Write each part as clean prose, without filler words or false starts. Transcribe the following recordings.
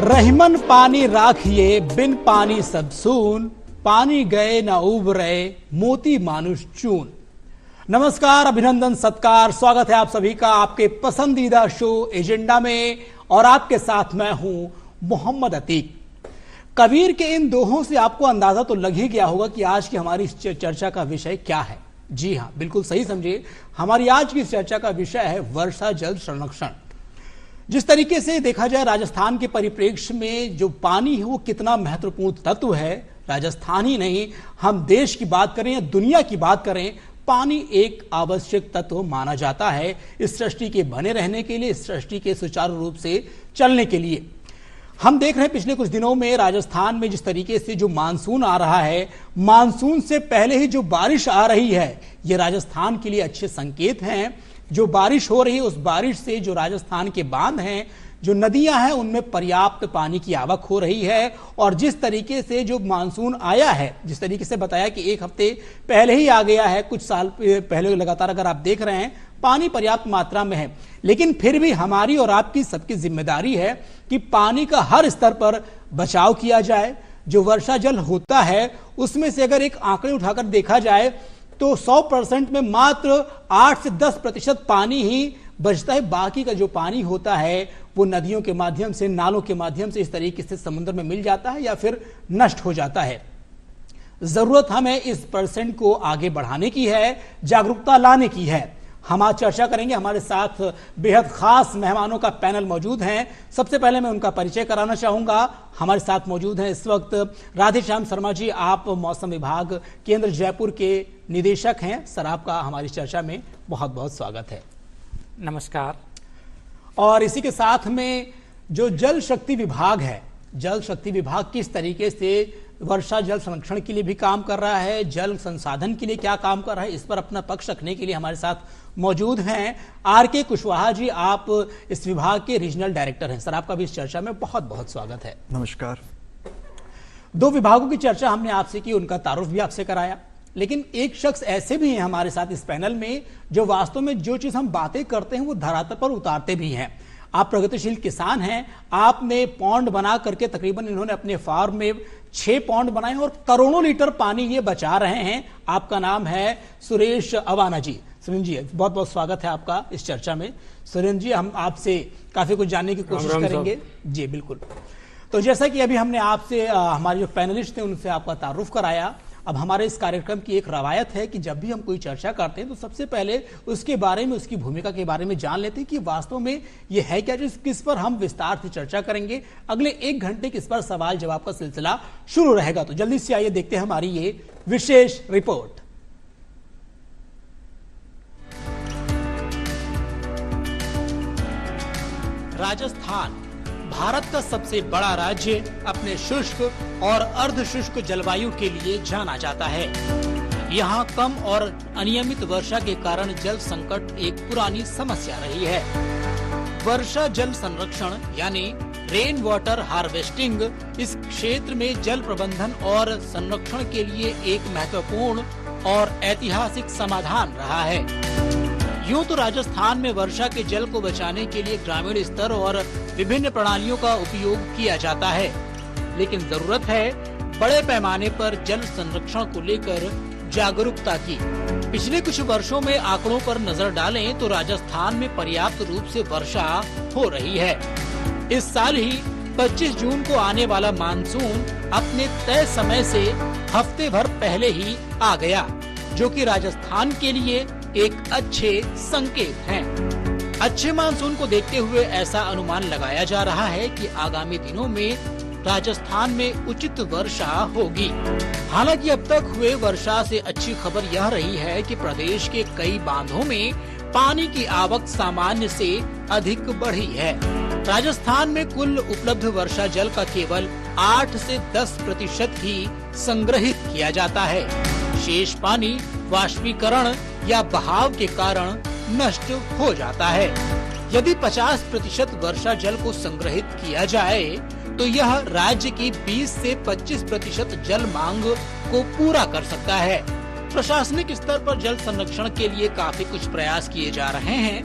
रहीमन पानी राखिए बिन पानी सब सून, पानी गए न उबरे मोती मानुष चून। नमस्कार, अभिनंदन, सत्कार, स्वागत है आप सभी का आपके पसंदीदा शो एजेंडा में और आपके साथ मैं हूं मोहम्मद अतीक। कबीर के इन दोहों से आपको अंदाजा तो लग ही गया होगा कि आज की हमारी चर्चा का विषय क्या है। जी हां, बिल्कुल सही समझिए, हमारी आज की चर्चा का विषय है वर्षा जल संरक्षण। जिस तरीके से देखा जाए राजस्थान के परिप्रेक्ष्य में जो पानी है वो कितना महत्वपूर्ण तत्व है, राजस्थान ही नहीं हम देश की बात करें या दुनिया की बात करें, पानी एक आवश्यक तत्व माना जाता है इस सृष्टि के बने रहने के लिए, इस सृष्टि के सुचारू रूप से चलने के लिए। हम देख रहे हैं पिछले कुछ दिनों में राजस्थान में जिस तरीके से जो मानसून आ रहा है, मानसून से पहले ही जो बारिश आ रही है, ये राजस्थान के लिए अच्छे संकेत हैं। जो बारिश हो रही है उस बारिश से जो राजस्थान के बांध हैं, जो नदियां हैं, उनमें पर्याप्त पानी की आवक हो रही है। और जिस तरीके से जो मानसून आया है, जिस तरीके से बताया कि एक हफ्ते पहले ही आ गया है, कुछ साल पहले लगातार अगर आप देख रहे हैं पानी पर्याप्त मात्रा में है, लेकिन फिर भी हमारी और आपकी सबकी जिम्मेदारी है कि पानी का हर स्तर पर बचाव किया जाए। जो वर्षा जल होता है उसमें से अगर एक आंकड़े उठाकर देखा जाए तो 100% में मात्र 8 से 10% पानी ही बचता है। बाकी का जो पानी होता है वो नदियों के माध्यम से, नालों के माध्यम से इस तरीके से समुद्र में मिल जाता है या फिर नष्ट हो जाता है। जरूरत हमें इस परसेंट को आगे बढ़ाने की है, जागरूकता लाने की है। हम आज चर्चा करेंगे, हमारे साथ बेहद खास मेहमानों का पैनल मौजूद हैं। सबसे पहले मैं उनका परिचय कराना चाहूंगा। हमारे साथ मौजूद हैं इस वक्त राधेश्याम शर्मा जी, आप मौसम विभाग केंद्र जयपुर के निदेशक हैं। सर, आपका हमारी चर्चा में बहुत बहुत स्वागत है। नमस्कार। और इसी के साथ में जो जल शक्ति विभाग है, जल शक्ति विभाग किस तरीके से वर्षा जल संरक्षण के लिए भी काम कर रहा है, जल संसाधन के लिए क्या काम कर रहा है, इस पर अपना पक्ष रखने के लिए हमारे साथ मौजूद हैं आर.के. कुशवाहा जी। आप इस विभाग के रीजनल डायरेक्टर हैं। सर, आपका भी इस चर्चा में बहुत बहुत स्वागत है। नमस्कार। दो विभागों की चर्चा हमने आपसे की, उनका तारुफ भी आपसे कराया, लेकिन एक शख्स ऐसे भी हैं हमारे साथ इस पैनल में जो वास्तव में जो चीज हम बातें करते हैं वो धरातल पर उतारते भी हैं। आप प्रगतिशील किसान हैं, आपने पौंड बना करके तकरीबन इन्होंने अपने फार्म में 6 पौंड बनाए और करोड़ों लीटर पानी ये बचा रहे हैं। आपका नाम है सुरेश अवाना जी। सुरेंद्र जी, बहुत बहुत स्वागत है आपका इस चर्चा में। सुरेंद्र जी, हम आपसे काफी कुछ जानने की कोशिश करेंगे। जी बिल्कुल। तो जैसा कि अभी हमने आपसे हमारे जो पैनलिस्ट थे उनसे आपका तारुफ कराया, अब हमारे इस कार्यक्रम की एक रवायत है कि जब भी हम कोई चर्चा करते हैं तो सबसे पहले उसके बारे में, उसकी भूमिका के बारे में जान लेते हैं कि वास्तव में ये है क्या, किस पर हम विस्तार से चर्चा करेंगे। अगले 1 घंटे किस पर सवाल जवाब का सिलसिला शुरू रहेगा। तो जल्दी से आइए देखते हैं हमारी ये विशेष रिपोर्ट। राजस्थान भारत का सबसे बड़ा राज्य अपने शुष्क और अर्ध शुष्क जलवायु के लिए जाना जाता है। यहाँ कम और अनियमित वर्षा के कारण जल संकट एक पुरानी समस्या रही है। वर्षा जल संरक्षण यानी रेन वाटर हार्वेस्टिंग इस क्षेत्र में जल प्रबंधन और संरक्षण के लिए एक महत्वपूर्ण और ऐतिहासिक समाधान रहा है। यूं तो राजस्थान में वर्षा के जल को बचाने के लिए ग्रामीण स्तर और विभिन्न प्रणालियों का उपयोग किया जाता है, लेकिन जरूरत है बड़े पैमाने पर जल संरक्षण को लेकर जागरूकता की। पिछले कुछ वर्षों में आंकड़ों पर नजर डालें तो राजस्थान में पर्याप्त रूप से वर्षा हो रही है। इस साल ही 25 जून को आने वाला मानसून अपने तय समय से हफ्ते भर पहले ही आ गया, जो कि राजस्थान के लिए एक अच्छे संकेत हैं। अच्छे मानसून को देखते हुए ऐसा अनुमान लगाया जा रहा है कि आगामी दिनों में राजस्थान में उचित वर्षा होगी। हालांकि अब तक हुए वर्षा से अच्छी खबर यह रही है कि प्रदेश के कई बांधों में पानी की आवक सामान्य से अधिक बढ़ी है। राजस्थान में कुल उपलब्ध वर्षा जल का केवल 8 से 10% ही संग्रहित किया जाता है। शेष पानी वाष्पीकरण या बहाव के कारण नष्ट हो जाता है। यदि 50% वर्षा जल को संग्रहित किया जाए तो यह राज्य की 20 से 25% जल मांग को पूरा कर सकता है। प्रशासनिक स्तर पर जल संरक्षण के लिए काफी कुछ प्रयास किए जा रहे हैं।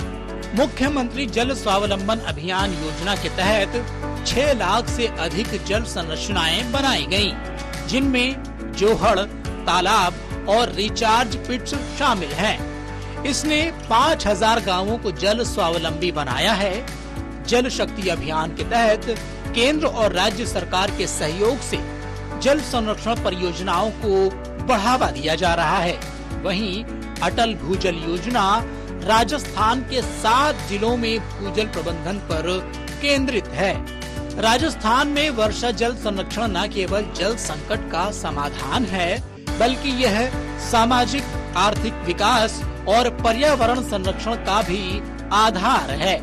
मुख्यमंत्री जल स्वावलंबन अभियान योजना के तहत 6 लाख से अधिक जल संरचनाएं बनाई गयी, जिनमें जोहड़, तालाब और रिचार्ज पिट्स शामिल हैं। इसने 5000 गांवों को जल स्वावलंबी बनाया है। जल शक्ति अभियान के तहत केंद्र और राज्य सरकार के सहयोग से जल संरक्षण परियोजनाओं को बढ़ावा दिया जा रहा है। वहीं अटल भूजल योजना राजस्थान के 7 जिलों में भूजल प्रबंधन पर केंद्रित है। राजस्थान में वर्षा जल संरक्षण न केवल जल संकट का समाधान है, बल्कि यह सामाजिक आर्थिक विकास और पर्यावरण संरक्षण का भी आधार है।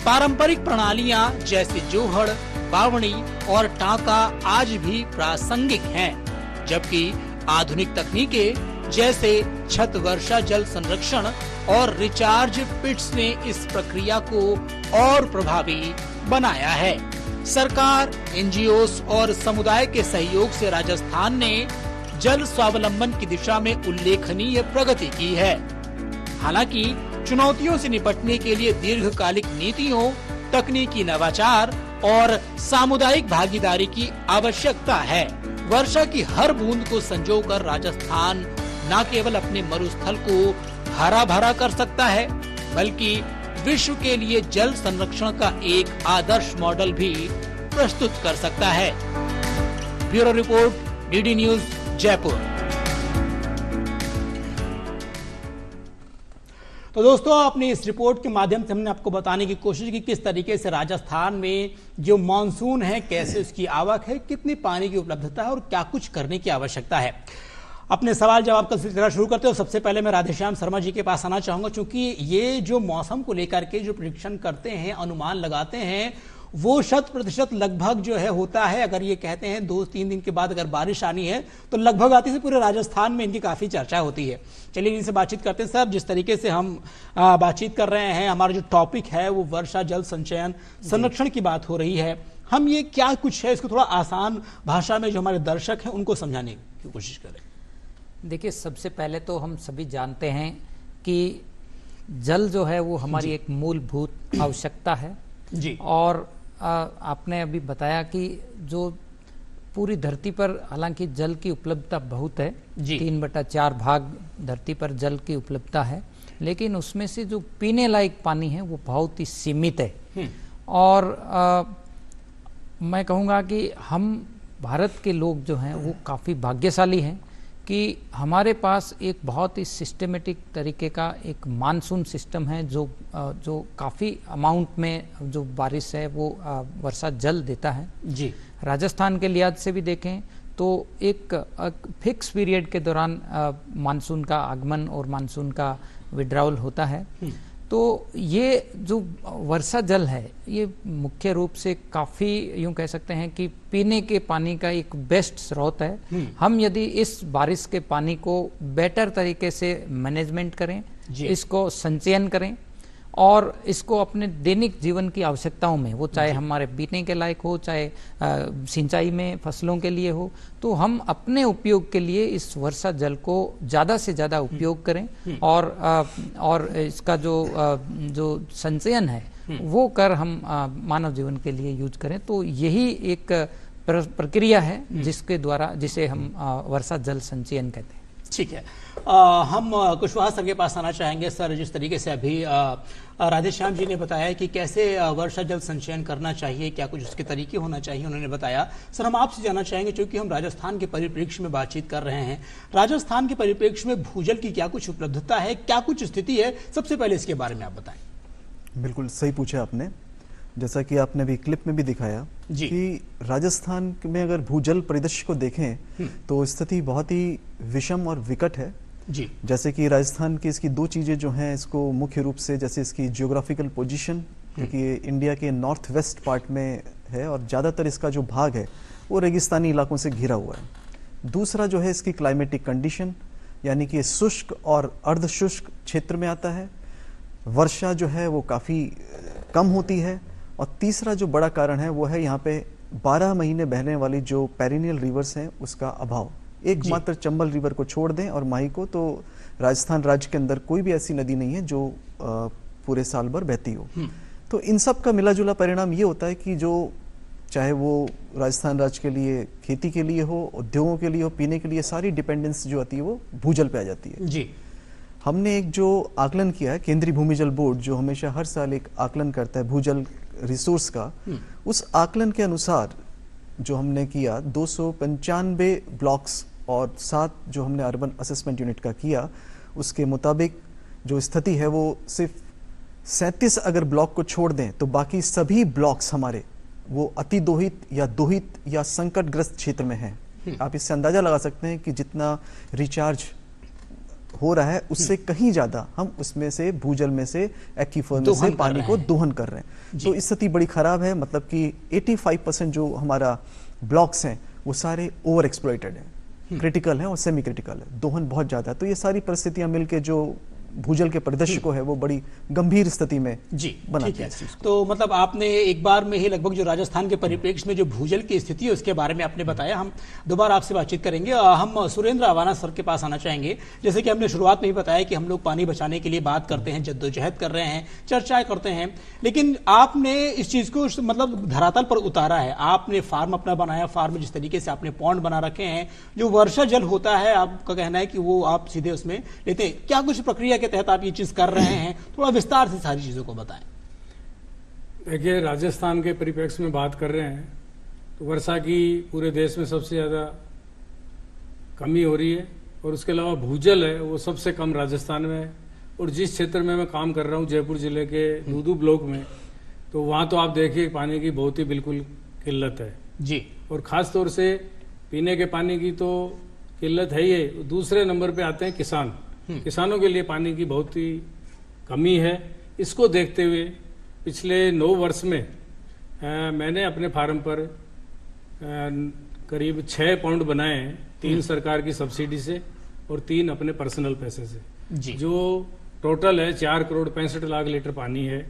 पारंपरिक प्रणालियां जैसे जोहड़, बावणी और टांका आज भी प्रासंगिक हैं, जबकि आधुनिक तकनीकें जैसे छत वर्षा जल संरक्षण और रिचार्ज पिट्स ने इस प्रक्रिया को और प्रभावी बनाया है। सरकार, एनजीओस और समुदाय के सहयोग से राजस्थान ने जल स्वावलंबन की दिशा में उल्लेखनीय प्रगति की है। हालांकि चुनौतियों से निपटने के लिए दीर्घकालिक नीतियों, तकनीकी नवाचार और सामुदायिक भागीदारी की आवश्यकता है। वर्षा की हर बूंद को संजोकर राजस्थान न केवल अपने मरुस्थल को हरा भरा कर सकता है, बल्कि विश्व के लिए जल संरक्षण का एक आदर्श मॉडल भी प्रस्तुत कर सकता है। Bureau report, DD news, Jaipur. तो दोस्तों, अपनी इस रिपोर्ट के माध्यम से हमने आपको बताने की कोशिश की किस तरीके से राजस्थान में जो मानसून है, कैसे उसकी आवक है, कितनी पानी की उपलब्धता है और क्या कुछ करने की आवश्यकता है। अपने सवाल जवाब का सिलसिला शुरू करते हो। सबसे पहले मैं राधेश्याम शर्मा जी के पास आना चाहूंगा, क्योंकि ये जो मौसम को लेकर के जो प्रेडिक्शन करते हैं, अनुमान लगाते हैं, वो 100% लगभग जो है होता है। अगर ये कहते हैं 2-3 दिन के बाद अगर बारिश आनी है तो लगभग आती है। पूरे राजस्थान में इनकी काफी चर्चा होती है। चलिए इनसे बातचीत करते हैं। सर, जिस तरीके से हम बातचीत कर रहे हैं, हमारा जो टॉपिक है वो वर्षा जल संचयन संरक्षण की बात हो रही है। हम ये क्या कुछ है, इसको थोड़ा आसान भाषा में जो हमारे दर्शक हैं उनको समझाने की कोशिश करें। देखिए, सबसे पहले तो हम सभी जानते हैं कि जल जो है वो हमारी एक मूलभूत आवश्यकता है जी। और आपने अभी बताया कि जो पूरी धरती पर हालांकि जल की उपलब्धता बहुत है, 3/4 भाग धरती पर जल की उपलब्धता है, लेकिन उसमें से जो पीने लायक पानी है वो बहुत ही सीमित है। और मैं कहूँगा कि हम भारत के लोग जो हैं वो काफ़ी भाग्यशाली हैं कि हमारे पास एक बहुत ही सिस्टमेटिक तरीके का एक मानसून सिस्टम है जो काफ़ी अमाउंट में जो बारिश है वो वर्षा जल देता है जी। राजस्थान के लिहाज से भी देखें तो एक फिक्स पीरियड के दौरान मानसून का आगमन और मानसून का विड्रॉवल होता है। तो ये जो वर्षा जल है ये मुख्य रूप से काफ़ी यूं कह सकते हैं कि पीने के पानी का एक बेस्ट स्रोत है। हम यदि इस बारिश के पानी को बेटर तरीके से मैनेजमेंट करें, इसको संचयन करें और इसको अपने दैनिक जीवन की आवश्यकताओं में, वो चाहे हमारे पीने के लायक हो, चाहे सिंचाई में फसलों के लिए हो, तो हम अपने उपयोग के लिए इस वर्षा जल को ज़्यादा से ज़्यादा उपयोग करें और इसका जो संचयन है वो कर हम मानव जीवन के लिए यूज करें। तो यही एक प्रक्रिया है जिसे हम वर्षा जल संचयन कहते हैं। ठीक है। हम कुशवाहा सर के पास आना चाहेंगे। सर, जिस तरीके से अभी राधेश्याम जी ने बताया कि कैसे वर्षा जल संचयन करना चाहिए, क्या कुछ उसके तरीके होना चाहिए, उन्होंने बताया। सर, हम आपसे जानना चाहेंगे, क्योंकि हम राजस्थान के परिप्रेक्ष्य में बातचीत कर रहे हैं, राजस्थान के परिप्रेक्ष्य में भूजल की क्या कुछ उपलब्धता है, क्या कुछ स्थिति है, सबसे पहले इसके बारे में आप बताएं। बिल्कुल सही पूछा आपने। जैसा कि आपने अभी क्लिप में भी दिखाया कि राजस्थान में अगर भूजल परिदृश्य को देखें तो स्थिति बहुत ही विषम और विकट है जी। जैसे कि राजस्थान की इसकी दो चीज़ें जो हैं इसको मुख्य रूप से, जैसे इसकी जियोग्राफिकल पोजीशन, क्योंकि इंडिया के नॉर्थ वेस्ट पार्ट में है और ज़्यादातर इसका जो भाग है वो रेगिस्तानी इलाकों से घिरा हुआ है। दूसरा जो है इसकी क्लाइमेटिक कंडीशन, यानी कि शुष्क और अर्ध शुष्क क्षेत्र में आता है। वर्षा जो है वो काफ़ी कम होती है। और तीसरा जो बड़ा कारण है वो है यहाँ पे 12 महीने बहने वाली जो पेरिनियल रिवर्स हैं उसका अभाव। एकमात्र चंबल रिवर को छोड़ दें और माही को, तो राजस्थान राज्य के अंदर कोई भी ऐसी नदी नहीं है जो पूरे साल भर बहती हो। तो इन सब का मिला जुला परिणाम ये होता है कि जो चाहे वो राजस्थान राज्य के लिए खेती के लिए हो, उद्योगों के लिए हो, पीने के लिए, सारी डिपेंडेंस जो आती है वो भूजल पे आ जाती है जी। हमने एक जो आकलन किया है, केंद्रीय भूमिजल बोर्ड जो हमेशा हर साल एक आकलन करता है भूजल रिसोर्स का, उस आकलन के अनुसार जो हमने किया 295 ब्लॉक्स और 7 जो हमने अर्बन असेसमेंट यूनिट का किया, उसके मुताबिक जो स्थिति है वो सिर्फ 37 अगर ब्लॉक को छोड़ दें तो बाकी सभी ब्लॉक्स हमारे वो अति दोहित या दोहित या संकटग्रस्त क्षेत्र में हैं। आप इससे अंदाजा लगा सकते हैं कि जितना रिचार्ज हो रहा है उससे कहीं ज्यादा हम उसमें से भूजल में से एक्वीफर में से पानी को दोहन कर रहे हैं। तो स्थिति बड़ी खराब है, मतलब कि 85% जो हमारा ब्लॉक्स हैं वो सारे ओवर एक्सप्लॉइटेड हैं, क्रिटिकल हैं और सेमी क्रिटिकल है, दोहन बहुत ज्यादा है। तो ये सारी परिस्थितियां मिलके जो भूजल के परिदृश्य को है वो बड़ी गंभीर स्थिति में जी बनाती है। तो मतलब आपने एक बार में ही लगभग जो राजस्थान के परिप्रेक्ष्य में जो भूजल की स्थिति है उसके बारे में आपने बताया। हम दोबारा आपसे बातचीत करेंगे। हम सुरेंद्र अवाना सर के पास आना चाहेंगे। जैसे कि हमने शुरुआत में ही बताया कि हम लोग पानी बचाने के लिए बात करते हैं, जद्दोजहद कर रहे हैं, चर्चाएं करते हैं, लेकिन आपने इस चीज को मतलब धरातल पर उतारा है। आपने फार्म अपना बनाया, फार्म में जिस तरीके से आपने पॉन्ड बना रखे हैं, जो वर्षा जल होता है आपका कहना है कि वो आप सीधे उसमें लेते हैं। क्या कुछ प्रक्रिया के तहत आप ये चीज कर रहे हैं? थोड़ा विस्तार से सारी चीजों को बताएं। देखिए, राजस्थान के परिप्रेक्ष्य में बात कर रहे हैं तो वर्षा की पूरे देश में सबसे ज्यादा कमी हो रही है और उसके अलावा भूजल है वो सबसे कम राजस्थान में है। और जिस क्षेत्र में मैं काम कर रहा हूँ जयपुर जिले के दूदू ब्लॉक में, तो वहाँ तो आप देखिए पानी की बहुत ही बिल्कुल किल्लत है जी। और खास तौर से पीने के पानी की तो किल्लत है ही है। दूसरे नंबर पे आते हैं किसान। किसानों के लिए पानी की बहुत ही कमी है। इसको देखते हुए पिछले 9 वर्ष में मैंने अपने फार्म पर करीब 6 पॉन्ड बनाए हैं, 3 सरकार की सब्सिडी से और 3 अपने पर्सनल पैसे से जी। जो टोटल है 4 करोड़ 65 लाख लीटर पानी है।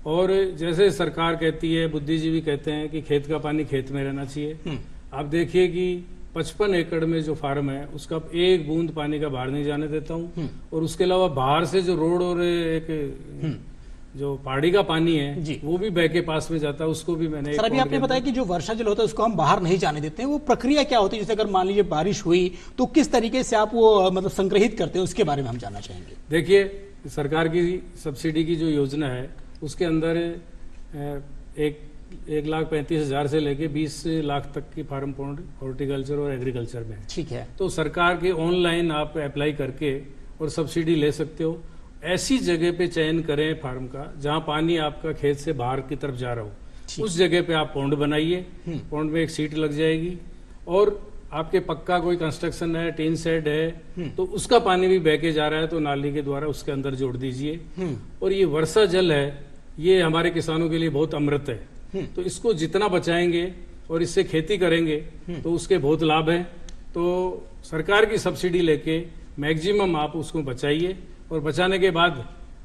और जैसे सरकार कहती है, बुद्धिजीवी कहते हैं कि खेत का पानी खेत में रहना चाहिए। आप देखिए कि 55 एकड़ में जो फार्म है उसका एक बूंद पानी का बाहर नहीं जाने देता हूँ। और उसके अलावा बाहर से जो रोड और एक जो पहाड़ी का पानी है वो भी बह के पास में जाता है, उसको भी मैंने सर अभी आपने बताया कि जो वर्षा जल होता है उसको हम बाहर नहीं जाने देते हैं। वो प्रक्रिया क्या होती है? जैसे अगर मान लीजिए बारिश हुई तो किस तरीके से आप वो मतलब संग्रहित करते हैं, उसके बारे में हम जानना चाहेंगे। देखिए, सरकार की सब्सिडी की जो योजना है उसके अंदर 1,35,000 से लेके 20 लाख तक की फार्म पॉन्ड हॉर्टिकल्चर और एग्रीकल्चर में है। ठीक है। तो सरकार के ऑनलाइन आप अप्लाई करके और सब्सिडी ले सकते हो। ऐसी जगह पे चयन करें फार्म का जहां पानी आपका खेत से बाहर की तरफ जा रहा हो, उस जगह पे आप पॉन्ड बनाइए। पॉन्ड में एक सीट लग जाएगी और आपके पक्का कोई कंस्ट्रक्शन है, टीन शेड है, तो उसका पानी भी बह के जा रहा है तो नाली के द्वारा उसके अंदर जोड़ दीजिए। और ये वर्षा जल है, ये हमारे किसानों के लिए बहुत अमृत है। तो इसको जितना बचाएंगे और इससे खेती करेंगे तो उसके बहुत लाभ है। तो सरकार की सब्सिडी लेके मैक्सिमम आप उसको बचाइए और बचाने के बाद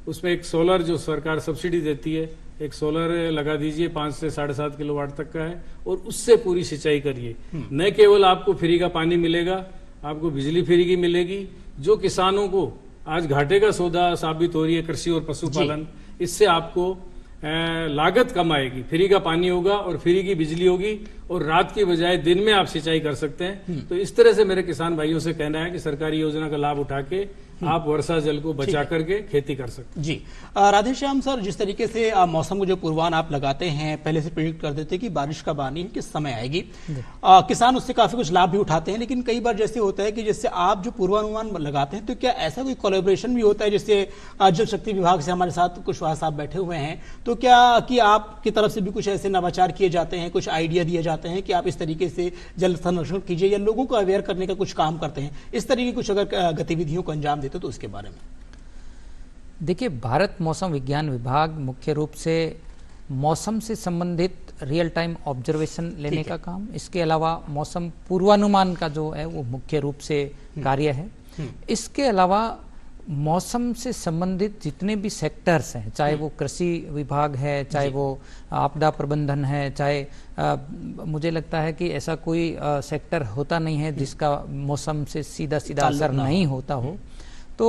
उसमें एक सोलर जो सरकार सब्सिडी देती है, एक सोलर लगा दीजिए 5 से 7.5 किलोवाट तक का है और उससे पूरी सिंचाई करिए। न केवल आपको फ्री का पानी मिलेगा, आपको बिजली फ्री की मिलेगी। जो किसानों को आज घाटे का सौदा साबित हो रही है कृषि और पशुपालन, इससे आपको लागत कम आएगी। फ्री का पानी होगा और फ्री की बिजली होगी और रात की बजाय दिन में आप सिंचाई कर सकते हैं। तो इस तरह से मेरे किसान भाइयों से कहना है कि सरकारी योजना का लाभ उठा के आप वर्षा जल को बचा करके खेती कर सकते हैं। जी। राधेश्याम सर, जिस तरीके से मौसम को जो पूर्वानुमान आप लगाते हैं, पहले से प्रेडिक्ट कर देते हैं कि बारिश कब आनी है, किस समय आएगी, किसान उससे काफी कुछ लाभ भी उठाते हैं। लेकिन कई बार जैसे होता है कि जैसे आप जो पूर्वानुमान लगाते हैं तो क्या ऐसा कोई कोलैबोरेशन भी होता है? जैसे जल शक्ति विभाग से हमारे साथ कुशवाहा साहब बैठे हुए हैं, तो क्या कि आपकी तरफ से भी कुछ ऐसे नवाचार किए जाते हैं, कुछ आइडिया दिए जाते हैं कि आप इस तरीके से जल संरक्षण कीजिए या लोगों को अवेयर करने का कुछ काम करते हैं? इस तरह की कुछ अगर गतिविधियों को अंजाम देते तो उसके बारे में। देखिए, भारत मौसम विज्ञान विभाग मुख्य रूप से मौसम से संबंधित रियल टाइम ऑब्जर्वेशन लेने का काम, इसके अलावा मौसम पूर्वानुमान का जो है वो मुख्य रूप से कार्य है। इसके अलावा मौसम से संबंधित जितने भी सेक्टर्स हैं, चाहे वो कृषि विभाग है, चाहे वो आपदा प्रबंधन है, चाहे मुझे लगता है कि ऐसा कोई सेक्टर होता नहीं है जिसका मौसम से सीधा सीधा असर नहीं होता हो। तो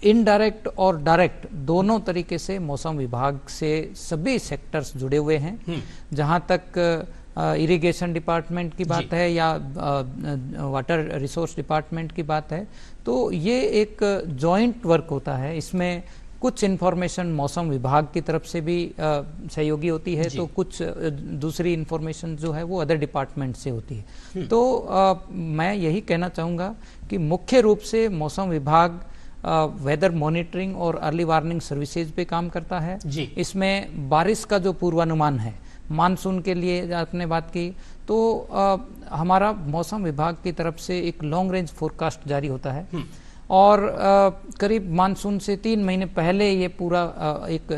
इनडायरेक्ट और डायरेक्ट दोनों तरीके से मौसम विभाग से सभी सेक्टर्स जुड़े हुए हैं। जहां तक इरिगेशन डिपार्टमेंट की बात है या वाटर रिसोर्स डिपार्टमेंट की बात है, तो ये एक जॉइंट वर्क होता है। इसमें कुछ इन्फॉर्मेशन मौसम विभाग की तरफ से भी सहयोगी होती है, तो कुछ दूसरी इन्फॉर्मेशन जो है वो अदर डिपार्टमेंट से होती है। तो मैं यही कहना चाहूँगा कि मुख्य रूप से मौसम विभाग वेदर मॉनिटरिंग और अर्ली वार्निंग सर्विसेज पे काम करता है। इसमें बारिश का जो पूर्वानुमान है, मानसून के लिए आपने बात की, तो हमारा मौसम विभाग की तरफ से एक लॉन्ग रेंज फोरकास्ट जारी होता है और करीब मानसून से 3 महीने पहले ये पूरा एक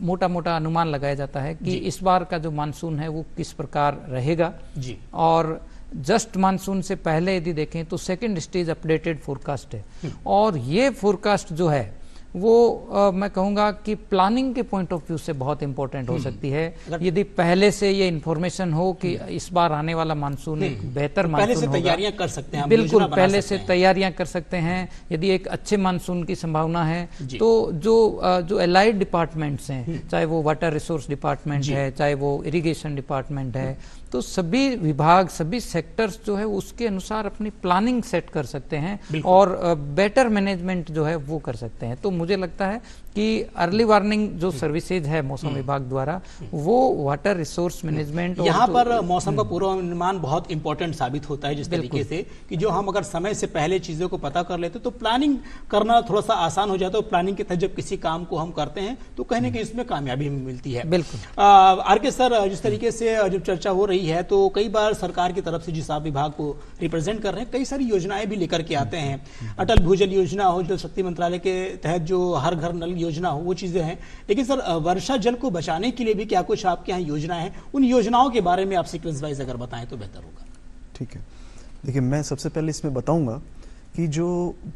मोटा मोटा अनुमान लगाया जाता है कि इस बार का जो मानसून है वो किस प्रकार रहेगा जी। और जस्ट मानसून से पहले यदि देखें तो सेकंड स्टेज अपडेटेड फोरकास्ट है और ये फोरकास्ट जो है वो मैं कहूँगा कि प्लानिंग के पॉइंट ऑफ व्यू से बहुत इंपॉर्टेंट हो सकती है। यदि पहले से ये इन्फॉर्मेशन हो कि इस बार आने वाला मानसून एक बेहतर मानसून होगा, तैयारियां कर सकते हैं, बिल्कुल पहले से तैयारियां कर सकते हैं। यदि एक अच्छे मानसून की संभावना है तो जो एलाइड डिपार्टमेंट्स हैं, चाहे वो वाटर रिसोर्स डिपार्टमेंट है, चाहे वो इरिगेशन डिपार्टमेंट है, तो सभी विभाग, सभी सेक्टर्स जो है उसके अनुसार अपनी प्लानिंग सेट कर सकते हैं और बेटर मैनेजमेंट जो है वो कर सकते हैं। तो मुझे लगता है कि अर्ली वार्निंग जो सर्विसेज है मौसम विभाग द्वारा, वो वाटर रिसोर्स मैनेजमेंट, यहाँ पर मौसम का पूर्वानुमान बहुत इंपॉर्टेंट साबित होता है, जिस तरीके से कि जो हम अगर समय से पहले चीजों को पता कर लेते तो प्लानिंग करना थोड़ा सा आसान हो जाता है। और प्लानिंग के तहत जब किसी काम को हम करते हैं तो कहीं ना कहीं इसमें कामयाबी मिलती है। बिल्कुल। आर के सर, जिस तरीके से जब चर्चा हो रही है तो कई बार सरकार की तरफ से जिस आप विभाग को रिप्रेजेंट कर रहे हैं, कई सारी योजनाएं भी लेकर के आते हैं। अटल भूजल योजना हो, जल शक्ति मंत्रालय के तहत जो हर घर नल योजना हो, वो चीजें हैं। लेकिन सर, वर्षा जल को बचाने के लिए भी क्या कुछ आपके यहाँ योजनाएं हैं? उन योजनाओं के बारे में आप सीक्वेंस वाइज अगर बताएं तो बेहतर होगा। ठीक है, देखिए मैं सबसे पहले इसमें बताऊंगा कि जो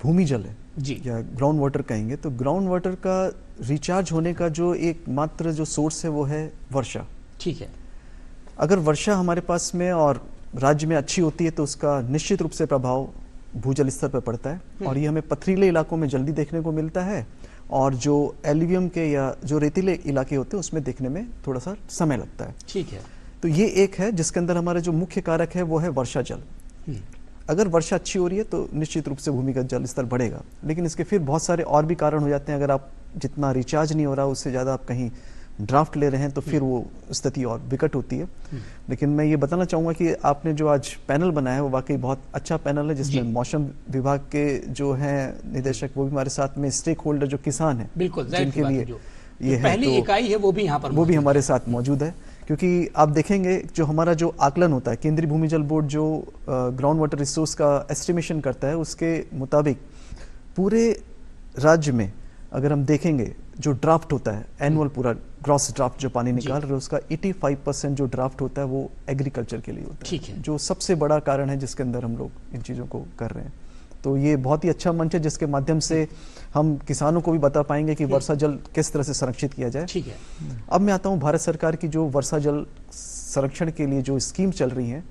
भूमि जल है जी, या ग्राउंड वाटर कहेंगे, तो ग्राउंड वाटर का रिचार्ज होने का जो एकमात्र जो सोर्स है वो है वर्षा। ठीक है। अगर वर्षा हमारे पास में और राज्य में अच्छी होती है तो उसका निश्चित रूप से प्रभाव भूजल स्तर पर पड़ता है और ये हमें पथरीले इलाकों में जल्दी देखने को मिलता है और जो एल्यूवियम के या जो रेतीले इलाके होते हैं उसमें देखने में थोड़ा सा समय लगता है। ठीक है। तो ये एक है जिसके अंदर हमारा जो मुख्य कारक है वो है वर्षा जल। अगर वर्षा अच्छी हो रही है तो निश्चित रूप से भूमिगत जल स्तर बढ़ेगा, लेकिन इसके फिर बहुत सारे और भी कारण हो जाते हैं। अगर आप जितना रिचार्ज नहीं हो रहा उससे ज़्यादा आप कहीं ड्राफ्ट ले रहे हैं तो फिर वो स्थिति और विकट होती है। लेकिन मैं ये बताना चाहूँगा कि आपने जो आज पैनल बनाया है वो वाकई बहुत अच्छा पैनल है, जिसमें मौसम विभाग के जो हैं निदेशक वो भी हमारे साथ में, स्टेक होल्डर जो किसान हैं, बिल्कुल जिनके लिए ये पहली इकाई है वो भी यहाँ पर, वो भी हमारे साथ मौजूद है। क्योंकि आप देखेंगे जो हमारा जो आकलन होता है, केंद्रीय भूमि जल बोर्ड जो ग्राउंड वाटर रिसोर्स का एस्टिमेशन करता है, उसके मुताबिक पूरे राज्य में अगर हम देखेंगे जो ड्राफ्ट होता है एनुअल, पूरा ग्रॉस ड्राफ्ट जो पानी निकाल रहे हैं उसका 85% जो ड्राफ्ट होता है वो एग्रीकल्चर के लिए होता है। ठीक है। जो सबसे बड़ा कारण है जिसके अंदर हम लोग इन चीज़ों को कर रहे हैं। तो ये बहुत ही अच्छा मंच है जिसके माध्यम से हम किसानों को भी बता पाएंगे कि वर्षा जल किस तरह से संरक्षित किया जाए। ठीक है। अब मैं आता हूँ भारत सरकार की जो वर्षा जल संरक्षण के लिए जो स्कीम चल रही है,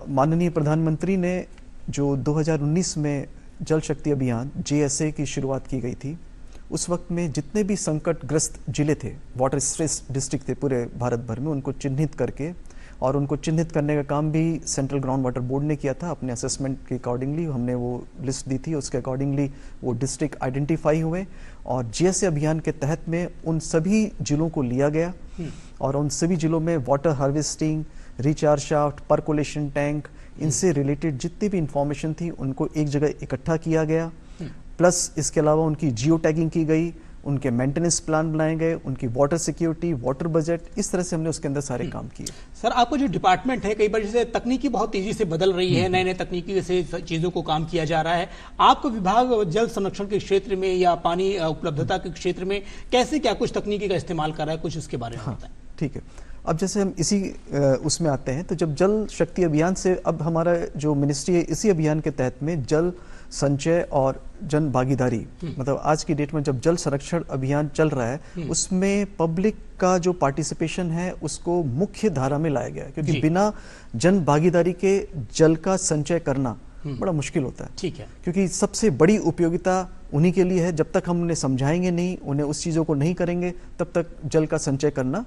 माननीय प्रधानमंत्री ने जो 2019 में जल शक्ति अभियान JSA की शुरुआत की गई थी, उस वक्त में जितने भी संकटग्रस्त जिले थे, वाटर स्ट्रेस डिस्ट्रिक्ट थे पूरे भारत भर में, उनको चिन्हित करके, और उनको चिन्हित करने का काम भी सेंट्रल ग्राउंड वाटर बोर्ड ने किया था। अपने असेसमेंट के अकॉर्डिंगली हमने वो लिस्ट दी थी, उसके अकॉर्डिंगली वो डिस्ट्रिक्ट आइडेंटिफाई हुए और JSA अभियान के तहत में उन सभी जिलों को लिया गया और उन सभी जिलों में water harvesting, recharge shaft, percolation tank, इनसे रिलेटेड जितनी भी इंफॉर्मेशन थी उनको एक जगह इकट्ठा किया गया। प्लस इसके अलावा उनकी जियो टैगिंग की गई, उनके मेंटेनेंस प्लान बनाए गए, उनकी वाटर सिक्योरिटी, वाटर बजट, इस तरह से हमने उसके अंदर सारे काम किए। सर, आपको जो डिपार्टमेंट है, कई बार जैसे तकनीकी बहुत तेजी से बदल रही है, नए नए तकनीकी से चीजों को काम किया जा रहा है, आपका विभाग जल संरक्षण के क्षेत्र में या पानी उपलब्धता के क्षेत्र में कैसे क्या कुछ तकनीकी का इस्तेमाल कर रहा है, कुछ इसके बारे में बताएं। ठीक है, अब जैसे हम इसी उसमें आते हैं, तो जब जल शक्ति अभियान से अब हमारा जो मिनिस्ट्री है, इसी अभियान के तहत में जल संचय और जन भागीदारी, मतलब आज की डेट में जब जल संरक्षण अभियान चल रहा है उसमें पब्लिक का जो पार्टिसिपेशन है उसको मुख्य धारा में लाया गया है, क्योंकि बिना जन भागीदारी के जल का संचय करना बड़ा मुश्किल होता है। ठीक है। क्योंकि सबसे बड़ी उपयोगिता उन्हीं के लिए है। जब तक हम उन्हें समझाएंगे नहीं, उन्हें उस चीज़ों को नहीं करेंगे, तब तक जल का संचय करना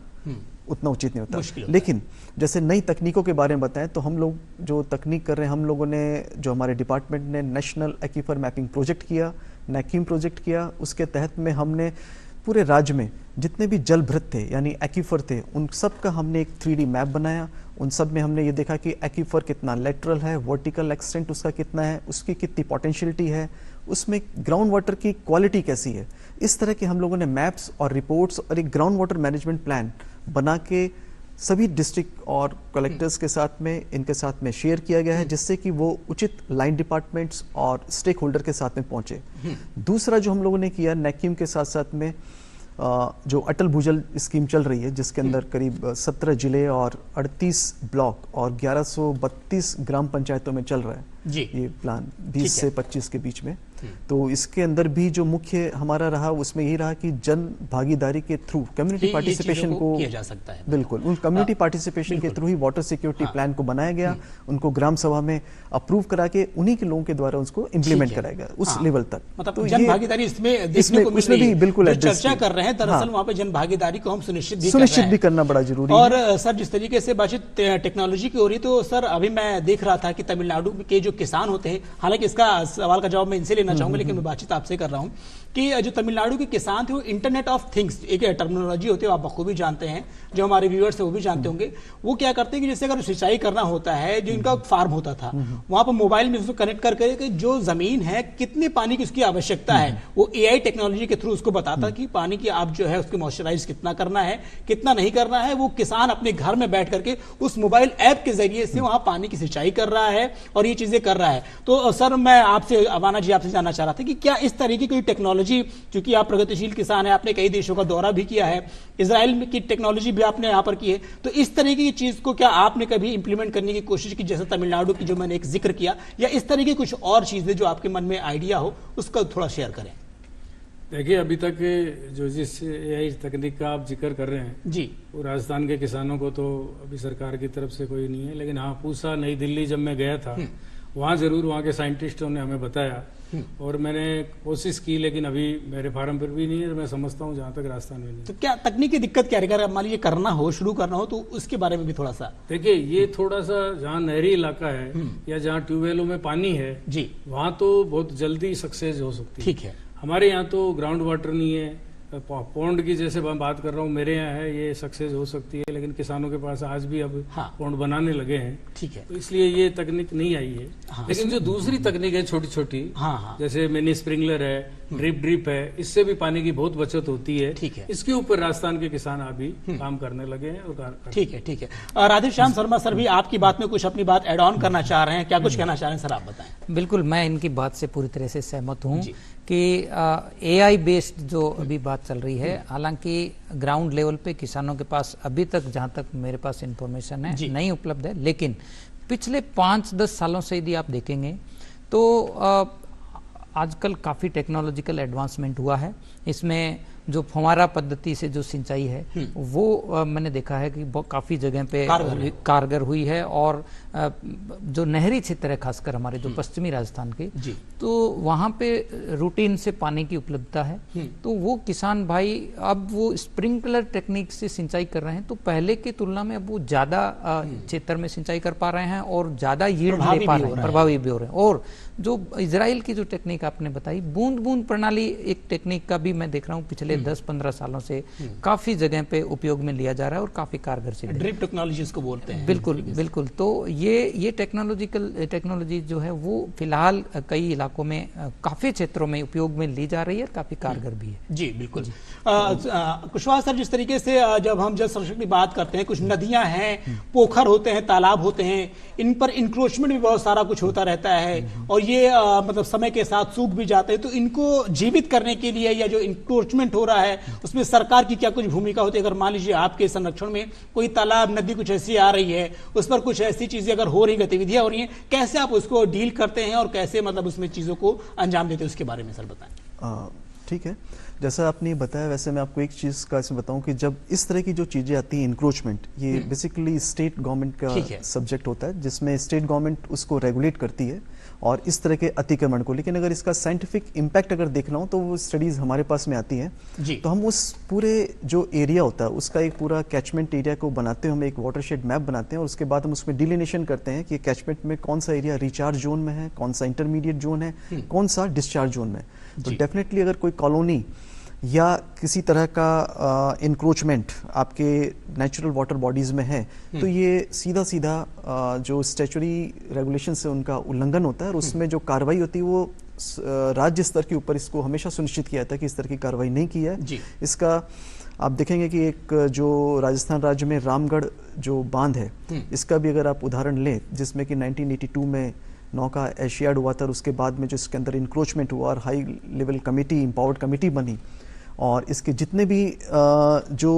उतना उचित नहीं होता। लेकिन जैसे नई तकनीकों के बारे में बताएं तो हम लोग जो तकनीक कर रहे हैं, हम लोगों ने जो हमारे डिपार्टमेंट ने नेशनल एक्वीफर मैपिंग प्रोजेक्ट किया, नैकिम प्रोजेक्ट किया। उसके तहत में हमने पूरे राज्य में जितने भी जल भृत थे यानी एक्वीफर थे, उन सब का हमने एक 3D मैप बनाया। उन सब में हमने ये देखा कि एक्वीफर कितना लेटरल है, वर्टिकल एक्सटेंट उसका कितना है, उसकी कितनी पोटेंशियलिटी है, उसमें ग्राउंड वाटर की क्वालिटी कैसी है। इस तरह के हम लोगों ने मैप्स और रिपोर्ट्स और एक ग्राउंड वाटर मैनेजमेंट प्लान बना के सभी डिस्ट्रिक्ट और कलेक्टर्स के साथ में, इनके साथ में शेयर किया गया है, जिससे कि वो उचित लाइन डिपार्टमेंट्स और स्टेक होल्डर के साथ में पहुंचे। दूसरा जो हम लोगों ने किया, नैकिम के साथ साथ में जो अटल भूजल स्कीम चल रही है, जिसके अंदर करीब 17 जिले और 38 ब्लॉक और 1132 ग्राम पंचायतों में चल रहा है जी। ये प्लान 20 से 25 के बीच में। तो इसके अंदर भी जो मुख्य हमारा रहा, उसमें यही रहा कि जन भागीदारी के थ्रू कम्युनिटी पार्टिसिपेशन को किया जा सकता है। बिल्कुल, उन कम्युनिटी पार्टिसिपेशन के थ्रू ही वाटर सिक्योरिटी प्लान को बनाया गया, उनको ग्राम सभा में अप्रूव करा के उन्हीं के लोगों के द्वारा उसको इम्प्लीमेंट कराया गया उस लेवल तक। मतलब तो जन भागीदारी इसमें देखने को मिल रही है। बिल्कुल चर्चा कर रहे हैं, दरअसल वहाँ पे जन भागीदारी को हम सुनिश्चित भी करना बड़ा जरूरी है। और सर, जिस तरीके से बातचीत टेक्नोलॉजी की हो रही, तो सर अभी मैं देख रहा था कि तमिलनाडु के जो किसान होते हैं, हालांकि इसका सवाल का जवाब मैं इनसे लेना चाहूंगा, लेकिन मैं बातचीत आपसे कर रहा हूं कि जो तमिलनाडु के किसान थे वो इंटरनेट ऑफ थिंग्स, एक टर्मिनोलॉजी होती है, आप बखूबी जानते हैं, जो हमारे व्यूअर्स है वो भी जानते होंगे। वो क्या करते हैं कि जैसे अगर सिंचाई करना होता है, जो इनका फार्म होता था, वहां पर मोबाइल में उसको कनेक्ट करके जो जमीन है कितने पानी की उसकी आवश्यकता है, वो एआई टेक्नोलॉजी के थ्रू उसको बताता कि पानी की आप जो है उसको मॉइस्चराइज कितना करना है, कितना नहीं करना है। वो किसान अपने घर में बैठ करके उस मोबाइल ऐप के जरिए से वहां पानी की सिंचाई कर रहा है और ये चीजें कर रहा है। तो सर, मैं आपसे, अवाना जी, आपसे जानना चाह रहा था कि क्या इस तरीके की टेक्नोलॉजी, चूंकि आप प्रगतिशील किसान हैं, आपने कई देशों का दौरा भी किया है, इजराइल की टेक्नोलॉजी भी आपने यहां पर की है, तो इस तरीके की चीज को क्या आपने कभी इंप्लीमेंट करने की कोशिश की, जैसे तमिलनाडु की जो मैंने एक जिक्र किया, या इस तरीके कुछ और चीजें जो आपके मन में आइडिया हो उसका थोड़ा शेयर करें। देखिए, अभी तक जो जिस एआई तकनीक का आप जिक्र कर रहे हैं जी, वो राजस्थान के किसानों को तो अभी सरकार की तरफ से कोई नहीं है, लेकिन हाँ, पूसा नई दिल्ली जब मैं गया था, वहाँ जरूर वहाँ के साइंटिस्टों ने हमें बताया और मैंने कोशिश की, लेकिन अभी मेरे फार्म पर भी नहीं है, मैं समझता हूँ जहाँ तक राजस्थान में नहीं। तो क्या तकनीकी दिक्कत क्या रहेगा, मान लीजिए करना हो, शुरू करना हो, तो उसके बारे में भी थोड़ा सा देखिए। ये थोड़ा सा जहाँ नहरी इलाका है या जहाँ ट्यूबवेलों में पानी है जी, वहाँ तो बहुत जल्दी सक्सेस हो सकती है। ठीक है। हमारे यहाँ तो ग्राउंड वाटर नहीं है, पौंड की जैसे मैं बात कर रहा हूँ, मेरे यहाँ है, ये सक्सेस हो सकती है, लेकिन किसानों के पास आज भी अब पौंड बनाने लगे हैं। ठीक है। तो इसलिए ये तकनीक नहीं आई है। लेकिन जो दूसरी तकनीक है छोटी छोटी, जैसे मिनी स्प्रिंकलर है, ड्रिप है, इससे भी पानी की बहुत बचत होती है। ठीक है। इसके ऊपर राजस्थान के किसान अभी काम करने लगे हैं और ठीक है, ठीक है। राधेश्याम शर्मा सर भी आपकी बात में कुछ अपनी बात एड ऑन करना चाह रहे हैं, क्या कुछ कहना चाह रहे हैं सर, आप बताएं। बिल्कुल, मैं इनकी बात से पूरी तरह से सहमत हूँ कि एआई बेस्ड जो अभी बात चल रही है, हालांकि ग्राउंड लेवल पे किसानों के पास अभी तक, जहां तक मेरे पास इंफॉर्मेशन है, नहीं उपलब्ध है, लेकिन पिछले 5-10 सालों से यदि आप देखेंगे तो आजकल काफ़ी टेक्नोलॉजिकल एडवांसमेंट हुआ है। इसमें जो फव्वारा पद्धति से जो सिंचाई है वो मैंने देखा है कि काफ़ी जगह पे कारगर हुई है, और जो नहरी क्षेत्र है, खासकर हमारे जो पश्चिमी राजस्थान के, तो वहाँ पे रूटीन से पानी की उपलब्धता है। तो वो किसान भाई अब वो स्प्रिंकलर टेक्निक से सिंचाई कर रहे हैं, तो पहले की तुलना में अब वो ज़्यादा क्षेत्र में सिंचाई कर पा रहे हैं और ज़्यादा यील्ड ले पा रहे हैं, प्रभावी भी हो रहे हैं। और जो इजराइल की जो टेक्निक आपने बताई, बूंद बूंद प्रणाली, एक टेक्निक का भी मैं देख रहा हूँ पिछले 10-15 सालों से काफी जगह पे उपयोग में लिया जा रहा है और काफी कारगर सिद्ध है। ड्रिप टेक्नोलॉजी इसको बोलते हैं। बिल्कुल बिल्कुल। तो ये टेक्नोलॉजी जो है वो फिलहाल कई इलाकों में, काफी क्षेत्रों में उपयोग में ली जा रही है, काफी कारगर भी है। जी बिल्कुल। कुशवाहा सर, जिस तरीके से जब हम जल संरक्षण की बात करते हैं, कुछ नदियां हैं, पोखर होते हैं, तालाब होते हैं, इन पर इंक्रोचमेंट भी बहुत सारा कुछ होता रहता है और ये मतलब समय के साथ सूख भी जाते हैं, तो इनको जीवित करने के लिए या जो इंक्रोचमेंट हो रहा है उसमें सरकार की क्या कुछ भूमिका होती है? अगर मान लीजिए आपके संरक्षण में कोई तालाब, नदी कुछ ऐसी आ रही है, उस पर कुछ ऐसी चीजें अगर हो रही, गतिविधियां हो रही हैं, कैसे आप उसको डील करते हैं और कैसे मतलब उसमें चीजों को अंजाम देते हैं, उसके बारे में सर बताएं। ठीक है, जैसा आपने बताया वैसे मैं आपको एक चीज़ का इसमें बताऊं कि जब इस तरह की जो चीज़ें आती हैं इंक्रोचमेंट, ये बेसिकली स्टेट गवर्नमेंट का सब्जेक्ट होता है, जिसमें स्टेट गवर्नमेंट उसको रेगुलेट करती है और इस तरह के अतिक्रमण को। लेकिन अगर इसका साइंटिफिक इम्पैक्ट अगर देखना हो तो वो स्टडीज़ हमारे पास में आती हैं, तो हम उस पूरे जो एरिया होता है उसका एक पूरा कैचमेंट एरिया को बनाते हैं, हम एक वाटरशेड मैप बनाते हैं और उसके बाद हम उसमें डिलिनेशन करते हैं कि कैचमेंट में कौन सा एरिया रिचार्ज जोन में है, कौन सा इंटरमीडिएट जोन है, कौन सा डिस्चार्ज जोन में। तो डेफिनेटली अगर कोई कॉलोनी या किसी तरह का इंक्रोचमेंट आपके नेचुरल वाटर बॉडीज़ में है तो ये सीधा सीधा जो स्टैच्यूटरी रेगुलेशन से उनका उल्लंघन होता है और उसमें जो कार्रवाई होती है वो राज्य स्तर के ऊपर इसको हमेशा सुनिश्चित किया जाता है कि इस तरह की कार्रवाई नहीं की है। इसका आप देखेंगे कि एक जो राजस्थान राज्य में रामगढ़ जो बांध है, इसका भी अगर आप उदाहरण लें, जिसमें कि 1982 में नौका एशियाड हुआ था, उसके बाद में जो इसके अंदर इंक्रोचमेंट हुआ और high level committee, empowered committee बनी और इसके जितने भी जो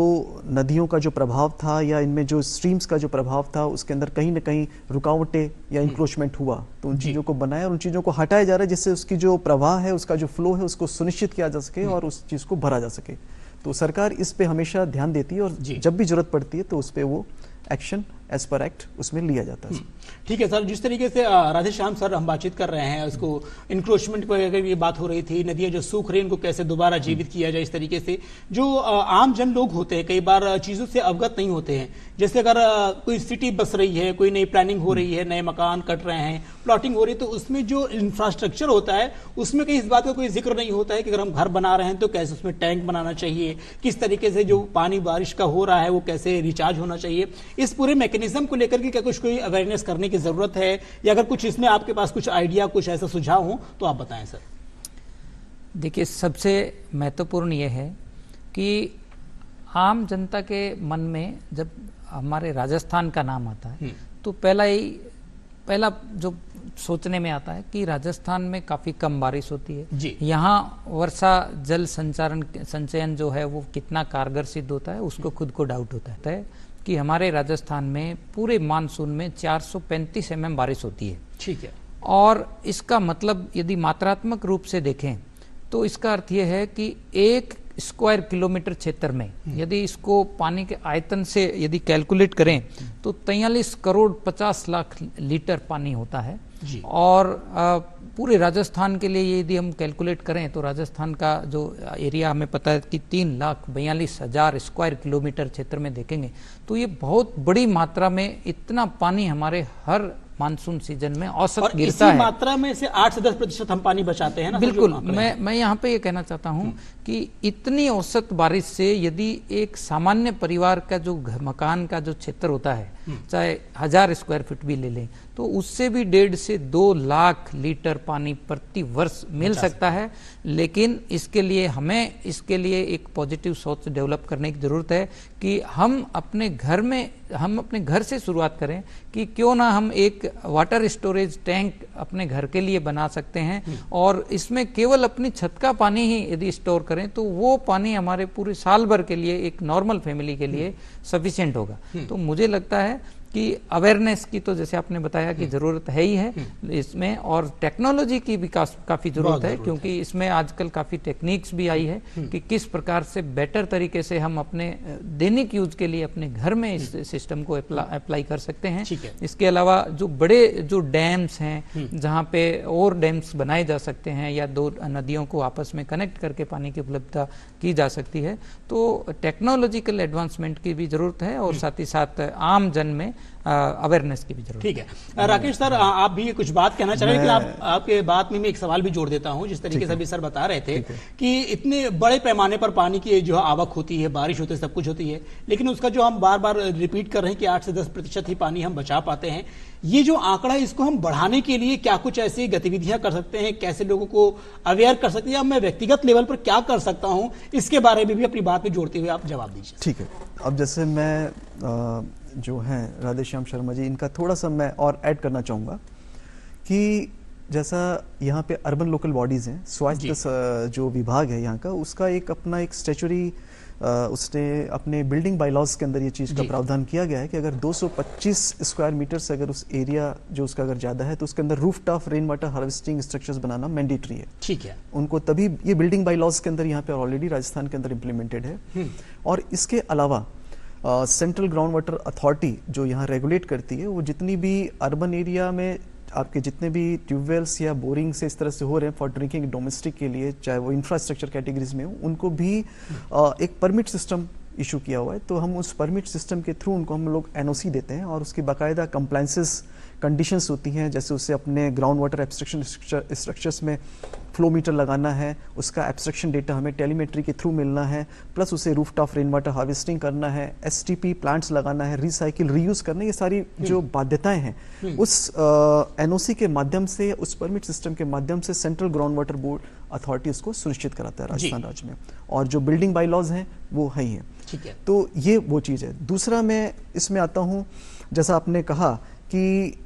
नदियों का जो प्रभाव था या इनमें जो स्ट्रीम्स का जो प्रभाव था उसके अंदर कहीं ना कहीं रुकावटें या इंक्रोचमेंट हुआ, तो उन चीज़ों को बनाया और उन चीज़ों को हटाया जा रहा है जिससे उसकी जो प्रवाह है, उसका जो फ्लो है, उसको सुनिश्चित किया जा सके और उस चीज़ को भरा जा सके। तो सरकार इस पे हमेशा ध्यान देती है और जब भी जरूरत पड़ती है तो उस पर वो एक्शन एज पर एक्ट उसमें लिया जाता है। ठीक है सर, जिस तरीके से राधेश्याम सर हम बातचीत कर रहे हैं, उसको इंक्रोचमेंट को अगर ये बात हो रही थी, नदियां जो सूख रही हैं उनको कैसे दोबारा जीवित किया जाए, इस तरीके से जो आम जन लोग होते हैं कई बार चीज़ों से अवगत नहीं होते हैं। जैसे अगर कोई सिटी बस रही है, कोई नई प्लानिंग हो रही है, नए मकान कट रहे हैं, प्लॉटिंग हो रही है, तो उसमें जो इंफ्रास्ट्रक्चर होता है उसमें कहीं इस बात का कोई जिक्र नहीं होता है कि अगर हम घर बना रहे हैं तो कैसे उसमें टैंक बनाना चाहिए, किस तरीके से जो पानी बारिश का हो रहा है वो कैसे रिचार्ज होना चाहिए। इस पूरे मैकेनिज्म को लेकर के क्या कुछ कोई अवेयरनेस करने की जरूरत है, या अगर कुछ इसमें आपके पास कुछ आइडिया, कुछ ऐसा सुझाव हो तो आप बताएं सर। देखिए, सबसे महत्वपूर्ण यह है कि आम जनता के मन में जब हमारे राजस्थान का नाम आता है तो पहला जो सोचने में आता है कि राजस्थान में काफी कम बारिश होती है, यहाँ वर्षा जल संचयन जो है वो कितना कारगर सिद्ध होता है, उसको खुद को डाउट होता है कि हमारे राजस्थान में पूरे मानसून में 435 mm बारिश होती है। ठीक है, और इसका मतलब यदि मात्रात्मक रूप से देखें तो इसका अर्थ यह है कि 1 स्क्वायर किलोमीटर क्षेत्र में यदि इसको पानी के आयतन से यदि कैलकुलेट करें तो 43 करोड़ 50 लाख लीटर पानी होता है। और पूरे राजस्थान के लिए यदि हम कैलकुलेट करें तो राजस्थान का जो एरिया हमें पता है कि 3,42,000 स्क्वायर किलोमीटर क्षेत्र में देखेंगे तो ये बहुत बड़ी मात्रा में इतना पानी हमारे हर मानसून सीजन में औसत गिरता है। मात्रा में से 8 से 10% हम पानी बचाते हैं ना। बिल्कुल, मैं यहाँ पे ये कहना चाहता हूँ कि इतनी औसत बारिश से यदि एक सामान्य परिवार का जो मकान का जो क्षेत्र होता है, चाहे 1000 स्क्वायर फीट भी ले लें, तो उससे भी 1.5 से 2 लाख लीटर पानी प्रति वर्ष मिल सकता है। लेकिन इसके लिए हमें एक पॉजिटिव सोच डेवलप करने की जरूरत है कि हम अपने घर से शुरुआत करें कि क्यों ना हम एक वाटर स्टोरेज टैंक अपने घर के लिए बना सकते हैं और इसमें केवल अपनी छत का पानी ही यदि स्टोर करें तो वो पानी हमारे पूरे साल भर के लिए, एक नॉर्मल फैमिली के लिए सफिशिएंट होगा। तो मुझे लगता है कि अवेयरनेस की तो जैसे आपने बताया कि जरूरत है ही है इसमें, और टेक्नोलॉजी की भी काफी जरूरत है, क्योंकि इसमें आजकल काफी टेक्निक्स भी आई है कि किस प्रकार से बेटर तरीके से हम अपने दैनिक यूज के लिए अपने घर में इस सिस्टम को अप्लाई कर सकते हैं। इसके अलावा जो बड़े जो डैम्स हैं जहाँ पे और डैम्स बनाए जा सकते हैं या 2 नदियों को आपस में कनेक्ट करके पानी की उपलब्धता की जा सकती है, तो टेक्नोलॉजिकल एडवांसमेंट की भी जरूरत है और साथ ही साथ आम जन में अवेयरनेस की भी जरूरत। ठीक है राकेश सर, आप भी कुछ बात कहना चाह रहे हैं, लेकिन आपके बात में मैं एक सवाल भी जोड़ देता हूं। जिस तरीके से अभी सर बता रहे थे कि इतने बड़े पैमाने पर पानी की जो आवक होती है, बारिश होती है, सब कुछ होती है, लेकिन उसका जो हम बार बार रिपीट कर रहे हैं कि 8 से 10% ही पानी हम बचा पाते हैं। ये जो आंकड़ा है इसको हम बढ़ाने के लिए क्या कुछ ऐसी गतिविधियां कर सकते हैं, कैसे लोगों को अवेयर कर सकते हैं, या मैं व्यक्तिगत लेवल पर क्या कर सकता हूं, इसके बारे में भी अपनी बात में जोड़ते हुए आप जवाब दीजिए। ठीक है, अब जैसे मैं जो हैं राधेश्याम शर्मा जी, इनका थोड़ा सा मैं और ऐड करना चाहूँगा कि जैसा यहाँ पे अर्बन लोकल बॉडीज़ हैं, स्वास्थ्य जो विभाग है यहाँ का, उसका एक अपना एक स्टैच्यूटरी उसने अपने बिल्डिंग बायलॉज के अंदर ये चीज़ का प्रावधान किया गया है कि अगर 225 स्क्वायर मीटर से अगर उस एरिया जो उसका अगर ज़्यादा है तो उसके अंदर roof top rain water harvesting structures बनाना मैंडेटरी है। ठीक है, उनको तभी ये बिल्डिंग बायलॉज के अंदर यहाँ पे ऑलरेडी राजस्थान के अंदर इम्प्लीमेंटेड है। और इसके अलावा सेंट्रल ग्राउंड वाटर अथॉरिटी जो यहाँ रेगुलेट करती है, वो जितनी भी अर्बन एरिया में आपके जितने भी ट्यूबवेल्स या बोरिंग से इस तरह से हो रहे हैं फॉर ड्रिंकिंग डोमेस्टिक के लिए, चाहे वो इंफ्रास्ट्रक्चर कैटेगरीज में हो, उनको भी एक परमिट सिस्टम इशू किया हुआ है। तो हम उस परमिट सिस्टम के थ्रू उनको हम लोग एनओसी देते हैं और उसकी बाकायदा कंप्लायंसेस कंडीशंस होती हैं, जैसे उसे अपने ग्राउंड वाटर एब्स्ट्रक्शन स्ट्रक्चर्स में फ्लो मीटर लगाना है, उसका एब्स्ट्रक्शन डेटा हमें टेलीमेट्री के थ्रू मिलना है, प्लस उसे roof top rain water harvesting करना है, एसटीपी प्लांट्स लगाना है, रिसाइकिल रीयूज करना है, ये सारी जो बाध्यताएं हैं उस एनओसी के माध्यम से, उस परमिट सिस्टम के माध्यम से central ground water board authority उसको सुनिश्चित कराता है राजस्थान राज्य में। और जो बिल्डिंग बायलॉज हैं वो है ही है। ठीक है, तो ये वो चीज़ है। दूसरा मैं इसमें आता हूँ, जैसा आपने कहा कि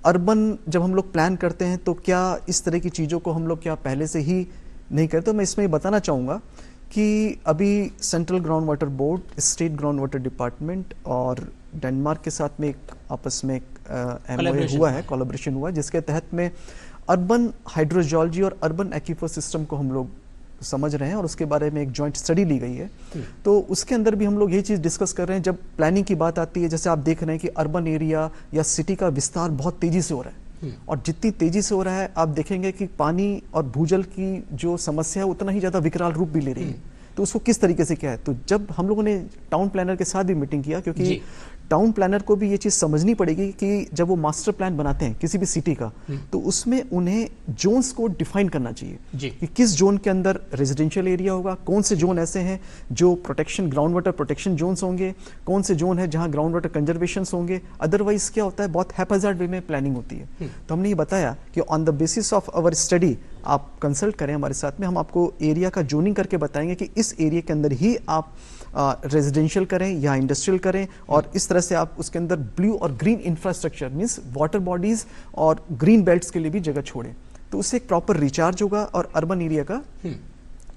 अर्बन जब हम लोग प्लान करते हैं तो क्या इस तरह की चीज़ों को हम लोग क्या पहले से ही नहीं करते। तो मैं इसमें बताना चाहूँगा कि अभी central ground water board, state ground water department और डेनमार्क के साथ में एक आपस में एमओए हुआ है, कोलैबोरेशन हुआ है, जिसके तहत में अर्बन हाइड्रोजियोलॉजी और अर्बन एक्वीफर सिस्टम को हम लोग समझ रहे हैं और उसके बारे में एक जॉइंट स्टडी ली गई है। तो उसके अंदर भी हम लोग ये चीज़ डिस्कस कर रहे हैं। जब प्लानिंग की बात आती है, जैसे आप देख रहे हैं कि अर्बन एरिया या सिटी का विस्तार बहुत तेजी से हो रहा है और जितनी तेजी से हो रहा है आप देखेंगे कि पानी और भूजल की जो समस्या है उतना ही ज़्यादा विकराल रूप भी ले रही है। तो उसको किस तरीके से क्या है, तो जब हम लोगों ने टाउन प्लानर के साथ भी मीटिंग किया, क्योंकि टाउन प्लानर को भी ये चीज़ समझनी पड़ेगी कि जब वो मास्टर प्लान बनाते हैं किसी भी सिटी का, तो उसमें उन्हें जोन्स को डिफाइन करना चाहिए कि किस जोन के अंदर रेजिडेंशियल एरिया होगा, कौन से जोन ऐसे हैं जो protection ground water protection zones होंगे, कौन से जोन है जहां ग्राउंड वाटर कंजर्वेशन होंगे। अदरवाइज क्या होता है, बहुत हैपहैज़ार्ड वे में प्लानिंग होती है। तो हमने ये बताया कि on the basis of our study आप कंसल्ट करें हमारे साथ में, हम आपको एरिया का जोनिंग करके बताएंगे कि इस एरिया के अंदर ही आप रेजिडेंशियल करें या इंडस्ट्रियल करें, और इस तरह से आप उसके अंदर ब्लू और green infrastructure means water bodies और ग्रीन बेल्ट्स के लिए भी जगह छोड़ें। तो उससे एक प्रॉपर रिचार्ज होगा और अर्बन एरिया का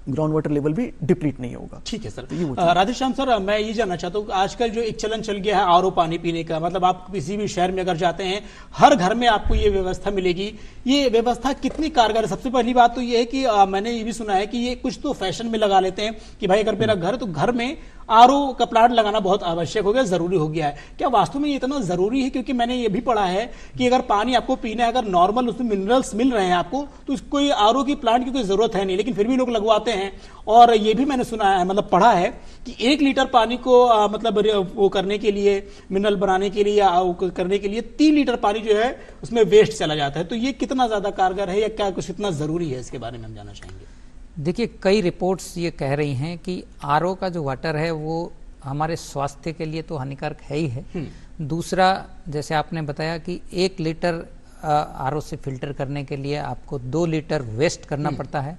ग्राउंड वाटर लेवल भी डिप्लीट नहीं होगा। ठीक है सर। राधेश्याम सर, मैं ये जानना चाहता हूँ, आजकल जो एक चलन चल गया है आरओ पानी पीने का, मतलब आप किसी भी शहर में अगर जाते हैं हर घर में आपको ये व्यवस्था मिलेगी, ये व्यवस्था कितनी कारगर है? सबसे पहली बात तो ये है कि मैंने ये भी सुना है कि ये कुछ तो फैशन में लगा लेते हैं कि भाई अगर मेरा घर, तो घर में आरओ का प्लांट लगाना बहुत आवश्यक हो गया, जरूरी हो गया है। क्या वास्तव में ये इतना जरूरी है? क्योंकि मैंने ये भी पढ़ा है कि अगर पानी आपको पीना है, अगर नॉर्मल उसमें मिनरल्स मिल रहे हैं आपको, तो कोई आरओ की प्लांट की कोई जरूरत है नहीं, लेकिन फिर भी लोग लगवाते हैं। और ये भी मैंने सुना है, मतलब पढ़ा है कि 1 लीटर पानी को मतलब वो करने के लिए, मिनरल बनाने के लिए या करने के लिए 3 लीटर पानी जो है उसमें वेस्ट चला जाता है। तो ये कितना ज्यादा कारगर है या क्या कुछ इतना जरूरी है, इसके बारे में हम जानना चाहेंगे। देखिए, कई रिपोर्ट्स ये कह रही हैं कि आरओ का जो वाटर है वो हमारे स्वास्थ्य के लिए तो हानिकारक है ही है। दूसरा, जैसे आपने बताया कि 1 लीटर आरओ से फिल्टर करने के लिए आपको 2 लीटर वेस्ट करना पड़ता है।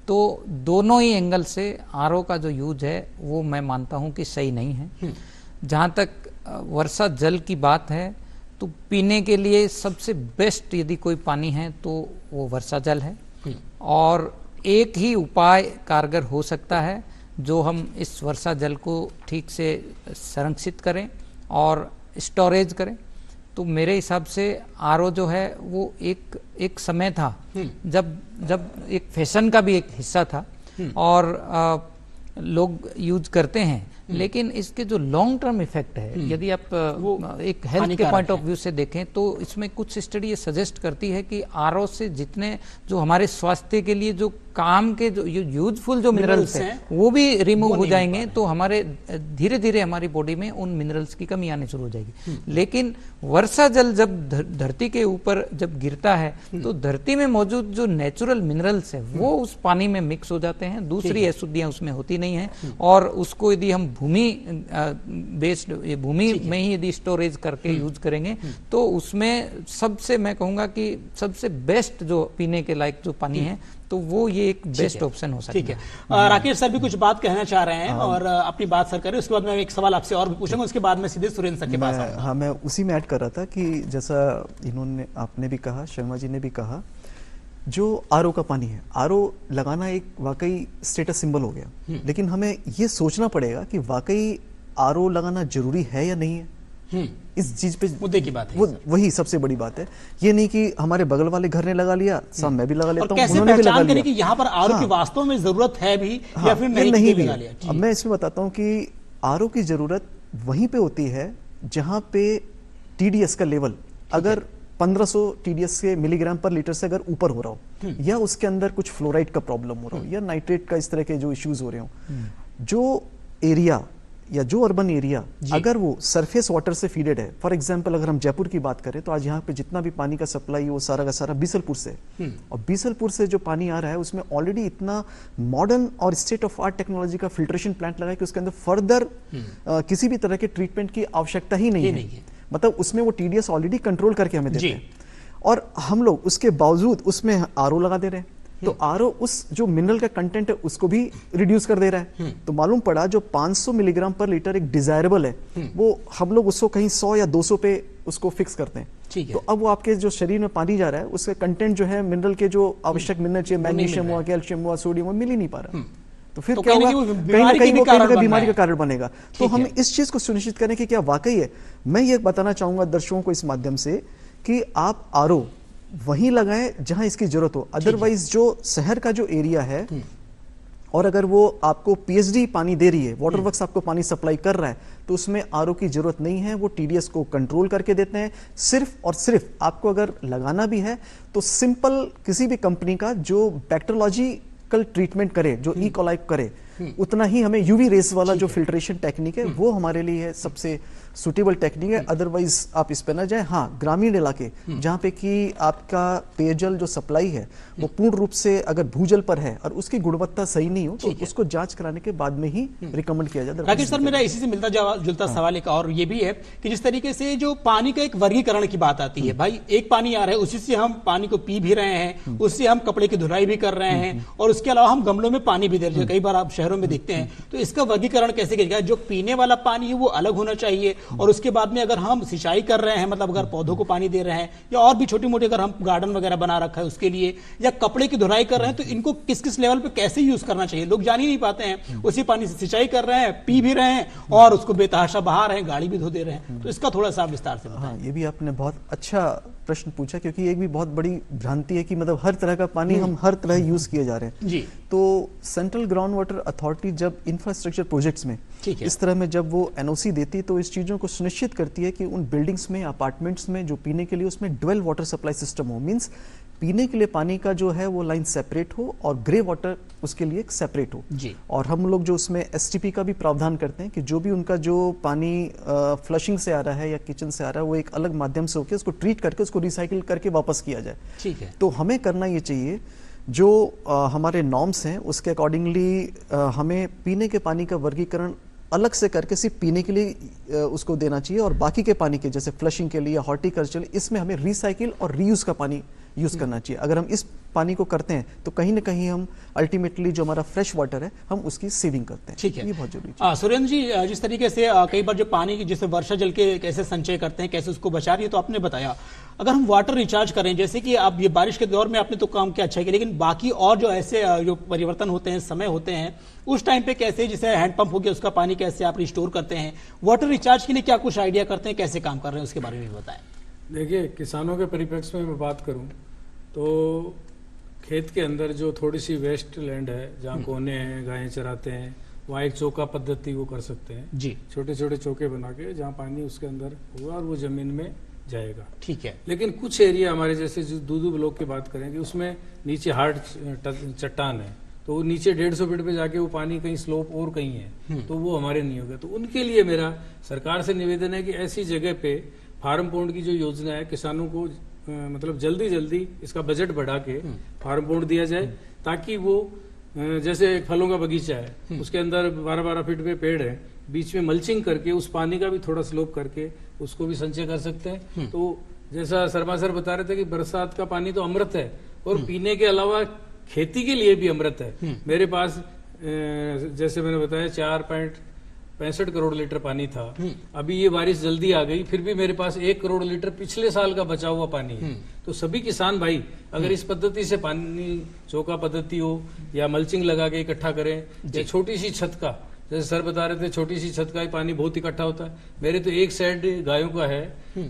तो दोनों ही एंगल से आरओ का जो यूज है वो मैं मानता हूं कि सही नहीं है। जहां तक वर्षा जल की बात है, तो पीने के लिए सबसे बेस्ट यदि कोई पानी है तो वो वर्षा जल है। और एक ही उपाय कारगर हो सकता है, जो हम इस वर्षा जल को ठीक से संरक्षित करें और स्टोरेज करें। तो मेरे हिसाब से आरओ जो है वो एक समय था जब एक फैशन का भी एक हिस्सा था और लोग यूज करते हैं, लेकिन इसके जो लॉन्ग टर्म इफेक्ट है, यदि आप एक हेल्थ के पॉइंट ऑफ व्यू से देखें, तो इसमें कुछ स्टडी ये सजेस्ट करती है कि आरओ से जितने जो हमारे स्वास्थ्य के लिए जो काम के जो यूजफुल जो मिनरल्स हैं वो भी रिमूव हो जाएंगे, तो हमारे धीरे धीरे हमारी बॉडी में उन मिनरल्स की कमी आनी शुरू हो जाएगी। लेकिन वर्षा जल जब धरती के ऊपर जब गिरता है, तो धरती में मौजूद जो नेचुरल मिनरल्स है वो उस पानी में मिक्स हो जाते हैं, दूसरी अशुद्धियां उसमें होती नहीं है। और उसको यदि हम भूमि बेस्ड, भूमि में ही यदि स्टोरेज करके यूज करेंगे, तो उसमें सबसे मैं कहूंगा कि सबसे बेस्ट जो पीने के लायक जो पानी है, तो वो ये एक बेस्ट ऑप्शन हो सकता है। ठीक है। राकेश सर भी कुछ बात कहना चाह रहे हैं और अपनी बात सर करें, उसके बाद मैं एक सवाल आपसे और भी पूछूंगा, उसके बाद मैं सीधे सुरेंद्र सर के पास आऊंगा। हाँ, मैं उसी में ऐड कर रहा था कि जैसा आपने भी कहा, शर्मा जी ने भी कहा, जो आरओ का पानी है, आरओ लगाना एक वाकई स्टेटस सिंबल हो गया, लेकिन हमें ये सोचना पड़ेगा कि वाकई आरओ लगाना जरूरी है या नहीं है। इस चीज पे मुद्दे की बात है, वो वही सबसे बड़ी बात है। ये नहीं कि हमारे बगल वाले घर ने लगा लिया, साहब मैं भी लगा लेता हूँ, कैसे उन्होंने भी लगा पहचान करें लिया। कि यहाँ पर आरओ की वास्तव में जरूरत है भी या फिर नहीं भी लगा है। लिया। अब मैं इसमें बताता हूँ कि आरओ की जरूरत वहीं पे होती है जहां पे टीडीएस का लेवल अगर 1500 टीडीएस के मिलीग्राम पर लीटर से अगर ऊपर हो रहा हो, या उसके अंदर कुछ फ्लोराइड का प्रॉब्लम हो रहा हो, या नाइट्रेट का इस तरह के जो इश्यूज हो रहे हो, जो एरिया या जो अर्बन एरिया अगर वो सरफेस वाटर से फीडेड है, फॉर एग्जांपल अगर हम जयपुर की बात करें तो आज यहाँ पे जितना भी पानी का सप्लाई है वो सारा का सारा बीसलपुर से, और बीसलपुर से जो पानी आ रहा है उसमें ऑलरेडी इतना मॉडर्न और स्टेट ऑफ आर्ट टेक्नोलॉजी का फिल्ट्रेशन प्लांट लगा है कि उसके अंदर फर्दर किसी भी तरह के ट्रीटमेंट की आवश्यकता ही नहीं है। मतलब उसमें वो टीडीएस ऑलरेडी कंट्रोल करके हमें देते हैं, और हम लोग उसके बावजूद उसमें आरओ लगा दे रहे हैं। तो आरओ उस जो मिनरल का कंटेंट है उसको भी रिड्यूस कर दे रहा है। तो मालूम पड़ा जो 500 मिलीग्राम पर लीटर एक डिजायरेबल है, वो हम लोग उसको कहीं 100 या 200 पे उसको फिक्स करते हैं। तो अब वो आपके जो शरीर में पानी जा रहा है उसका कंटेंट जो है मिनरल के जो आवश्यक मिनरल चाहिए, मैग्नीशियम हुआ, कैल्शियम हुआ, सोडियम हुआ, मिल ही नहीं पा रहा। तो फिर क्या होगा, कहीं ना कहीं वो बीमारी का कारण बनेगा। तो हम इस चीज को सुनिश्चित करें कि क्या वाकई है। मैं ये बताना चाहूंगा दर्शकों को इस माध्यम से कि आप आरओ वहीं लगाएं जहां इसकी जरूरत हो। अदरवाइज जो शहर का जो एरिया है, और अगर वो आपको पीएचडी पानी दे रही है, वाटर वर्क्स आपको पानी सप्लाई कर रहा है, तो उसमें आरओ की जरूरत नहीं है। वो टीडीएस को कंट्रोल करके देते हैं। सिर्फ और सिर्फ आपको अगर लगाना भी है तो सिंपल किसी भी कंपनी का जो बैक्टीरियोलॉजिकल ट्रीटमेंट करे, जो ई कोलाई करे, उतना ही हमें यूवी रेस वाला जो फिल्ट्रेशन टेक्निक है वो हमारे लिए है सबसे सुटेबल टेक्निक है। अदरवाइज आप इस पे ना जाए। हाँ, ग्रामीण इलाके जहाँ पे कि आपका पेयजल जो सप्लाई है वो पूर्ण रूप से अगर भूजल पर है और उसकी गुणवत्ता सही नहीं हो तो उसको जांच कराने के बाद में ही रिकमेंड किया जाता है। राकेश सर, मेरा इसी से मिलता जुलता सवाल एक और ये भी है कि जिस तरीके से जो पानी का एक वर्गीकरण की बात आती है, भाई एक पानी आ रहा है उसी से हम पानी को पी भी रहे हैं, उससे हम कपड़े की धुलाई भी कर रहे हैं, और उसके अलावा हम गमलों में पानी भी दे रहे हैं, कई बार आप शहरों में देखते हैं। तो इसका वर्गीकरण कैसे किया जाएगा? जो पीने वाला पानी है वो अलग होना चाहिए, और उसके बाद में अगर हम सिंचाई कर रहे हैं, मतलब अगर पौधों को पानी दे रहे हैं, या और भी छोटी मोटी अगर हम गार्डन वगैरह बना रखा है उसके लिए, या कपड़े की धुलाई कर रहे हैं, तो इनको किस किस लेवल पे कैसे यूज करना चाहिए? लोग जान ही नहीं पाते हैं। उसी पानी से सिंचाई कर रहे हैं, पी भी रहे हैं, और उसको बेतहाशा बहा रहे हैं, गाड़ी भी धो दे रहे हैं। तो इसका थोड़ा सा विस्तार से बताएं। हाँ, ये भी आपने बहुत अच्छा प्रश्न पूछा, क्योंकि एक भी बहुत बड़ी भ्रांति है कि मतलब हर तरह का पानी हम हर तरह यूज किए जा रहे हैं जी। तो सेंट्रल ग्राउंड वाटर अथॉरिटी जब इंफ्रास्ट्रक्चर प्रोजेक्ट्स में इस तरह में जब वो एनओसी देती तो इस चीजों को सुनिश्चित करती है कि उन बिल्डिंग्स में, अपार्टमेंट्स में जो पीने के लिए उसमें ड्वेल वाटर सप्लाई सिस्टम हो। मींस पीने के लिए पानी का जो है वो लाइन सेपरेट हो और ग्रे वाटर उसके लिए सेपरेट हो जी। और हम लोग जो उसमें एसटीपी का भी प्रावधान करते हैं कि जो भी उनका जो पानी फ्लशिंग से आ रहा है या किचन से आ रहा है वो एक अलग माध्यम से होकर उसको ट्रीट करके उसको रिसाइकिल करके वापस किया जाए। ठीक है। तो हमें करना ये चाहिए जो हमारे नॉर्म्स हैं उसके अकॉर्डिंगली हमें पीने के पानी का वर्गीकरण अलग से करके सिर्फ पीने के लिए उसको देना चाहिए, और बाकी के पानी के जैसे फ्लशिंग के लिए या हॉर्टिकल्चर इसमें हमें रिसाइकिल और रीयूज का पानी यूज करना चाहिए। अगर हम इस पानी को करते हैं तो कहीं ना कहीं हम अल्टीमेटली जो हमारा फ्रेश वाटर है हम उसकी सेविंग करते हैं। ठीक है, ये बहुत जरूरी है। सुरेंद्र जी, जिस तरीके से कई बार जो पानी की जैसे वर्षा जल के कैसे संचय करते हैं, कैसे उसको बचा रही है, तो आपने बताया। अगर हम वाटर रिचार्ज करें, जैसे कि आप ये बारिश के दौर में आपने तो काम किया अच्छा किया, लेकिन बाकी और जो ऐसे जो परिवर्तन होते हैं, समय होते हैं, उस टाइम पे कैसे, जैसे हैंडपंप हो गया उसका पानी कैसे आप रिस्टोर करते हैं, वाटर रिचार्ज के लिए क्या कुछ आइडिया करते हैं, कैसे काम कर रहे हैं, उसके बारे में भी बताएं। देखिए, किसानों के परिप्रेक्ष्य में मैं बात करूं तो खेत के अंदर जो थोड़ी सी वेस्ट लैंड है जहाँ कोने हैं, गायें चराते हैं, वहाँ एक चौका पद्धति वो कर सकते हैं जी। छोटे छोटे चौके बना के जहाँ पानी उसके अंदर होगा और वो जमीन में जाएगा। ठीक है। लेकिन कुछ एरिया हमारे जैसे जो दूदू ब्लॉक की बात करें कि उसमें नीचे हार्ड चट्टान है, तो वो नीचे 150 फीट पे जाके वो पानी कहीं स्लोप और कहीं है, तो वो हमारे नहीं होगा। तो उनके लिए मेरा सरकार से निवेदन है कि ऐसी जगह पे फार्म पॉन्ड की जो योजना है किसानों को मतलब जल्दी जल्दी इसका बजट बढ़ा के फार्म पॉन्ड दिया जाए, ताकि वो जैसे एक फलों का बगीचा है उसके अंदर 12-12 फीट पे पेड़ है, बीच में मल्चिंग करके उस पानी का भी थोड़ा स्लोप करके उसको भी संचय कर सकते हैं। तो जैसा शर्मा सर बता रहे थे कि बरसात का पानी तो अमृत है और पीने के अलावा खेती के लिए भी अमृत है। मेरे पास जैसे मैंने बताया 65 करोड़ लीटर पानी था। अभी ये बारिश जल्दी आ गई, फिर भी मेरे पास 1 करोड़ लीटर पिछले साल का बचा हुआ पानी है। तो सभी किसान भाई अगर इस पद्धति से पानी, चौका पद्धति हो या मल्चिंग लगा के इकट्ठा करें, या छोटी सी छत का, जैसे सर बता रहे थे छोटी सी छत का ही पानी बहुत इकट्ठा होता है। मेरे तो एक साइड गायों का है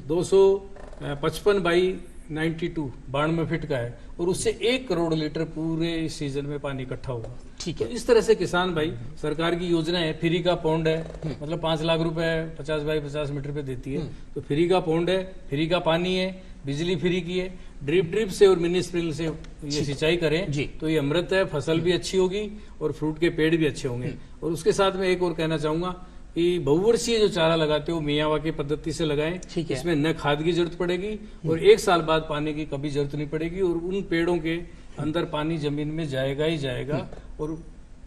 255 बाई 92 92 फीट का है, और उससे 1 करोड़ लीटर पूरे इस सीजन में पानी इकट्ठा होगा। ठीक है। तो इस तरह से किसान भाई, सरकार की योजना है, फ्री का पौंड है, मतलब 5 लाख रुपए 50 बाई 50 मीटर पे देती है। तो फ्री का पौंड है, फ्री का पानी है, बिजली फ्री की है, ड्रिप से और मिनी स्प्रिंकल से ये सिंचाई करें जी। तो ये अमृत है, फसल भी अच्छी होगी और फ्रूट के पेड़ भी अच्छे होंगे। और उसके साथ में एक और कहना चाहूंगा कि बहुवर्षीय जो चारा लगाते हो मियावाकी पद्धति से लगाएं। ठीक है। इसमें न खाद की जरूरत पड़ेगी और 1 साल बाद पानी की कभी जरूरत नहीं पड़ेगी, और उन पेड़ों के अंदर पानी जमीन में जाएगा ही जाएगा, और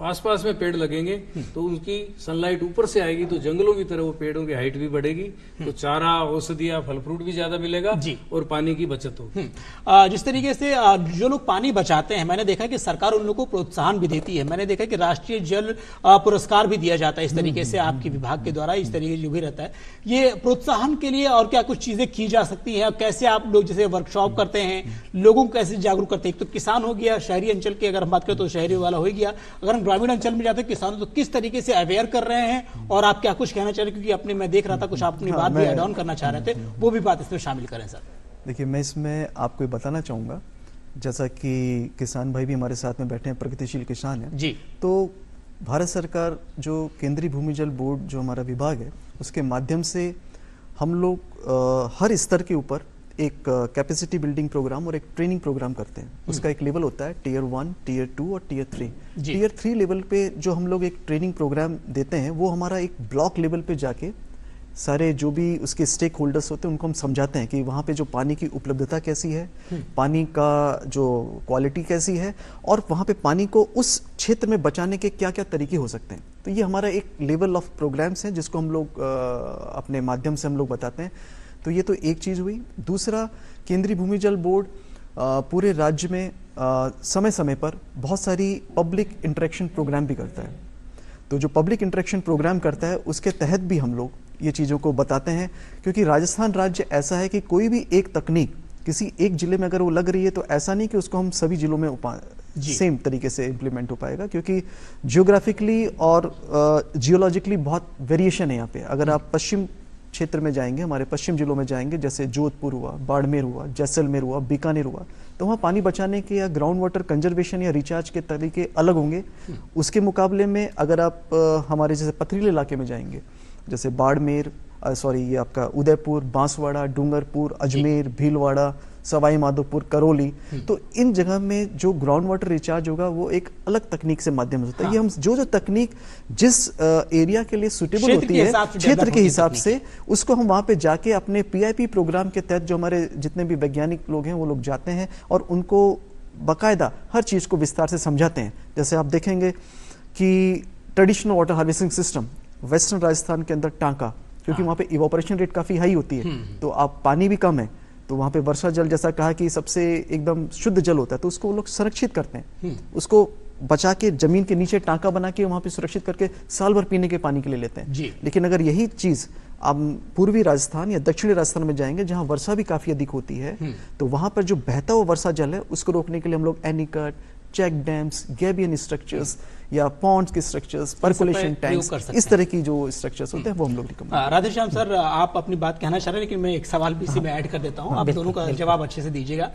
पास में पेड़ लगेंगे तो उनकी सनलाइट ऊपर से आएगी, तो जंगलों की तरह वो पेड़ों की हाइट भी बढ़ेगी, तो चारा, औषधियां, फल फ्रूट भी ज्यादा मिलेगा जी। और पानी की बचत होगी। जिस तरीके से जो लोग पानी बचाते हैं, मैंने देखा कि सरकार उन लोगों को प्रोत्साहन भी देती है। मैंने देखा कि राष्ट्रीय जल पुरस्कार भी दिया जाता है इस तरीके से आपके विभाग के द्वारा, इस तरीके जो भी रहता है। ये प्रोत्साहन के लिए और क्या कुछ चीजें की जा सकती हैं, कैसे आप लोग जैसे वर्कशॉप करते हैं, लोगों को कैसे जागरूक करते हैं? एक तो किसान हो गया, शहरी अंचल की अगर हम बात करें तो शहरी वाला हो गया, अगर हम ग्रामीण अंचल में जाते हैं किसानों तो किस तरीके से अवेयर कर रहे हैं, और आप क्या कुछ कहना चाह रहे हैं? क्योंकि अपने मैं देख रहा था कुछ आप अपनी बात भी ऐड ऑन करना चाह रहे थे, वो भी बात इसमें शामिल करें सर। देखिए, मैं इसमें आपको ये बताना चाहूँगा, जैसा कि किसान भाई भी हमारे साथ में बैठे हैं, प्रगतिशील किसान हैं जी। तो भारत सरकार जो केंद्रीय भूमि जल बोर्ड जो हमारा विभाग है, उसके माध्यम से हम लोग हर स्तर के ऊपर एक कैपेसिटी बिल्डिंग प्रोग्राम और एक ट्रेनिंग प्रोग्राम करते हैं। उसका एक लेवल होता है टियर 1, टियर 2 और टियर 3। टियर 3 लेवल पे जो हम लोग एक ट्रेनिंग प्रोग्राम देते हैं, वो हमारा एक ब्लॉक लेवल पे जाके सारे जो भी उसके स्टेक होल्डर्स होते हैं उनको हम समझाते हैं कि वहाँ पे जो पानी की उपलब्धता कैसी है, पानी का जो क्वालिटी कैसी है, और वहाँ पे पानी को उस क्षेत्र में बचाने के क्या क्या तरीके हो सकते हैं। तो ये हमारा एक लेवल ऑफ प्रोग्राम्स है जिसको हम लोग अपने माध्यम से हम लोग बताते हैं। तो ये तो एक चीज़ हुई। दूसरा, केंद्रीय भूमि जल बोर्ड पूरे राज्य में समय समय पर बहुत सारी पब्लिक इंटरेक्शन प्रोग्राम भी करता है। तो जो पब्लिक इंटरेक्शन प्रोग्राम करता है उसके तहत भी हम लोग ये चीज़ों को बताते हैं, क्योंकि राजस्थान राज्य ऐसा है कि कोई भी एक तकनीक किसी एक जिले में अगर वो लग रही है तो ऐसा नहीं कि उसको हम सभी जिलों में सेम तरीके से इम्प्लीमेंट हो पाएगा, क्योंकि जियोग्राफिकली और जियोलॉजिकली बहुत वेरिएशन है यहाँ पे। अगर आप पश्चिम क्षेत्र में जाएंगे, हमारे पश्चिम जिलों में जाएंगे, जैसे जोधपुर हुआ, बाड़मेर हुआ, जैसलमेर हुआ, बीकानेर हुआ, तो वहाँ पानी बचाने के या ग्राउंड वाटर कंजर्वेशन या रिचार्ज के तरीके अलग होंगे। उसके मुकाबले में अगर आप हमारे जैसे पथरीले इलाके में जाएंगे, जैसे बाड़मेर, ये आपका उदयपुर, बांसवाड़ा, डूंगरपुर, अजमेर, भीलवाड़ा, सवाई माधोपुर, करौली, तो इन जगह में जो ग्राउंड वाटर रिचार्ज होगा वो एक अलग तकनीक से माध्यम से होता है। हाँ। ये हम जो तकनीक जिस एरिया के लिए सुटेबल होती है, क्षेत्र के हिसाब से, उसको हम वहाँ पे जाके अपने PIP प्रोग्राम के तहत जो हमारे जितने भी वैज्ञानिक लोग हैं वो लोग जाते हैं और उनको बाकायदा हर चीज़ को विस्तार से समझाते हैं। जैसे आप देखेंगे कि traditional water harvesting system western Rajasthan के अंदर टांका, क्योंकि वहाँ पे इवोपरेशन रेट काफ़ी हाई होती है, तो आप पानी भी कम है, तो वहाँ पे वर्षा जल जैसा कहा कि सबसे एकदम शुद्ध जल होता है, तो उसको वो लोग संरक्षित करते हैं, उसको बचा के जमीन के नीचे टांका बना के वहाँ पे सुरक्षित करके साल भर पीने के पानी के लिए लेते हैं। लेकिन अगर यही चीज़ आप पूर्वी राजस्थान या दक्षिणी राजस्थान में जाएंगे जहाँ वर्षा भी काफ़ी अधिक होती है, तो वहाँ पर जो बहता हुआ वर्षा जल है उसको रोकने के लिए हम लोग anicut, check dams, gabion structures या पॉन्ड्स के स्ट्रक्चर्स, पर्कुलेशन टैंक्स, इस तरह की जो स्ट्रक्चर्स होते हैं वो हम लोग रिकमेंड। राधेश्याम सर, आप अपनी बात कहना चाह रहे हैं, लेकिन मैं एक सवाल भी इसी में ऐड कर देता हूं, आप दोनों का जवाब अच्छे से दीजिएगा।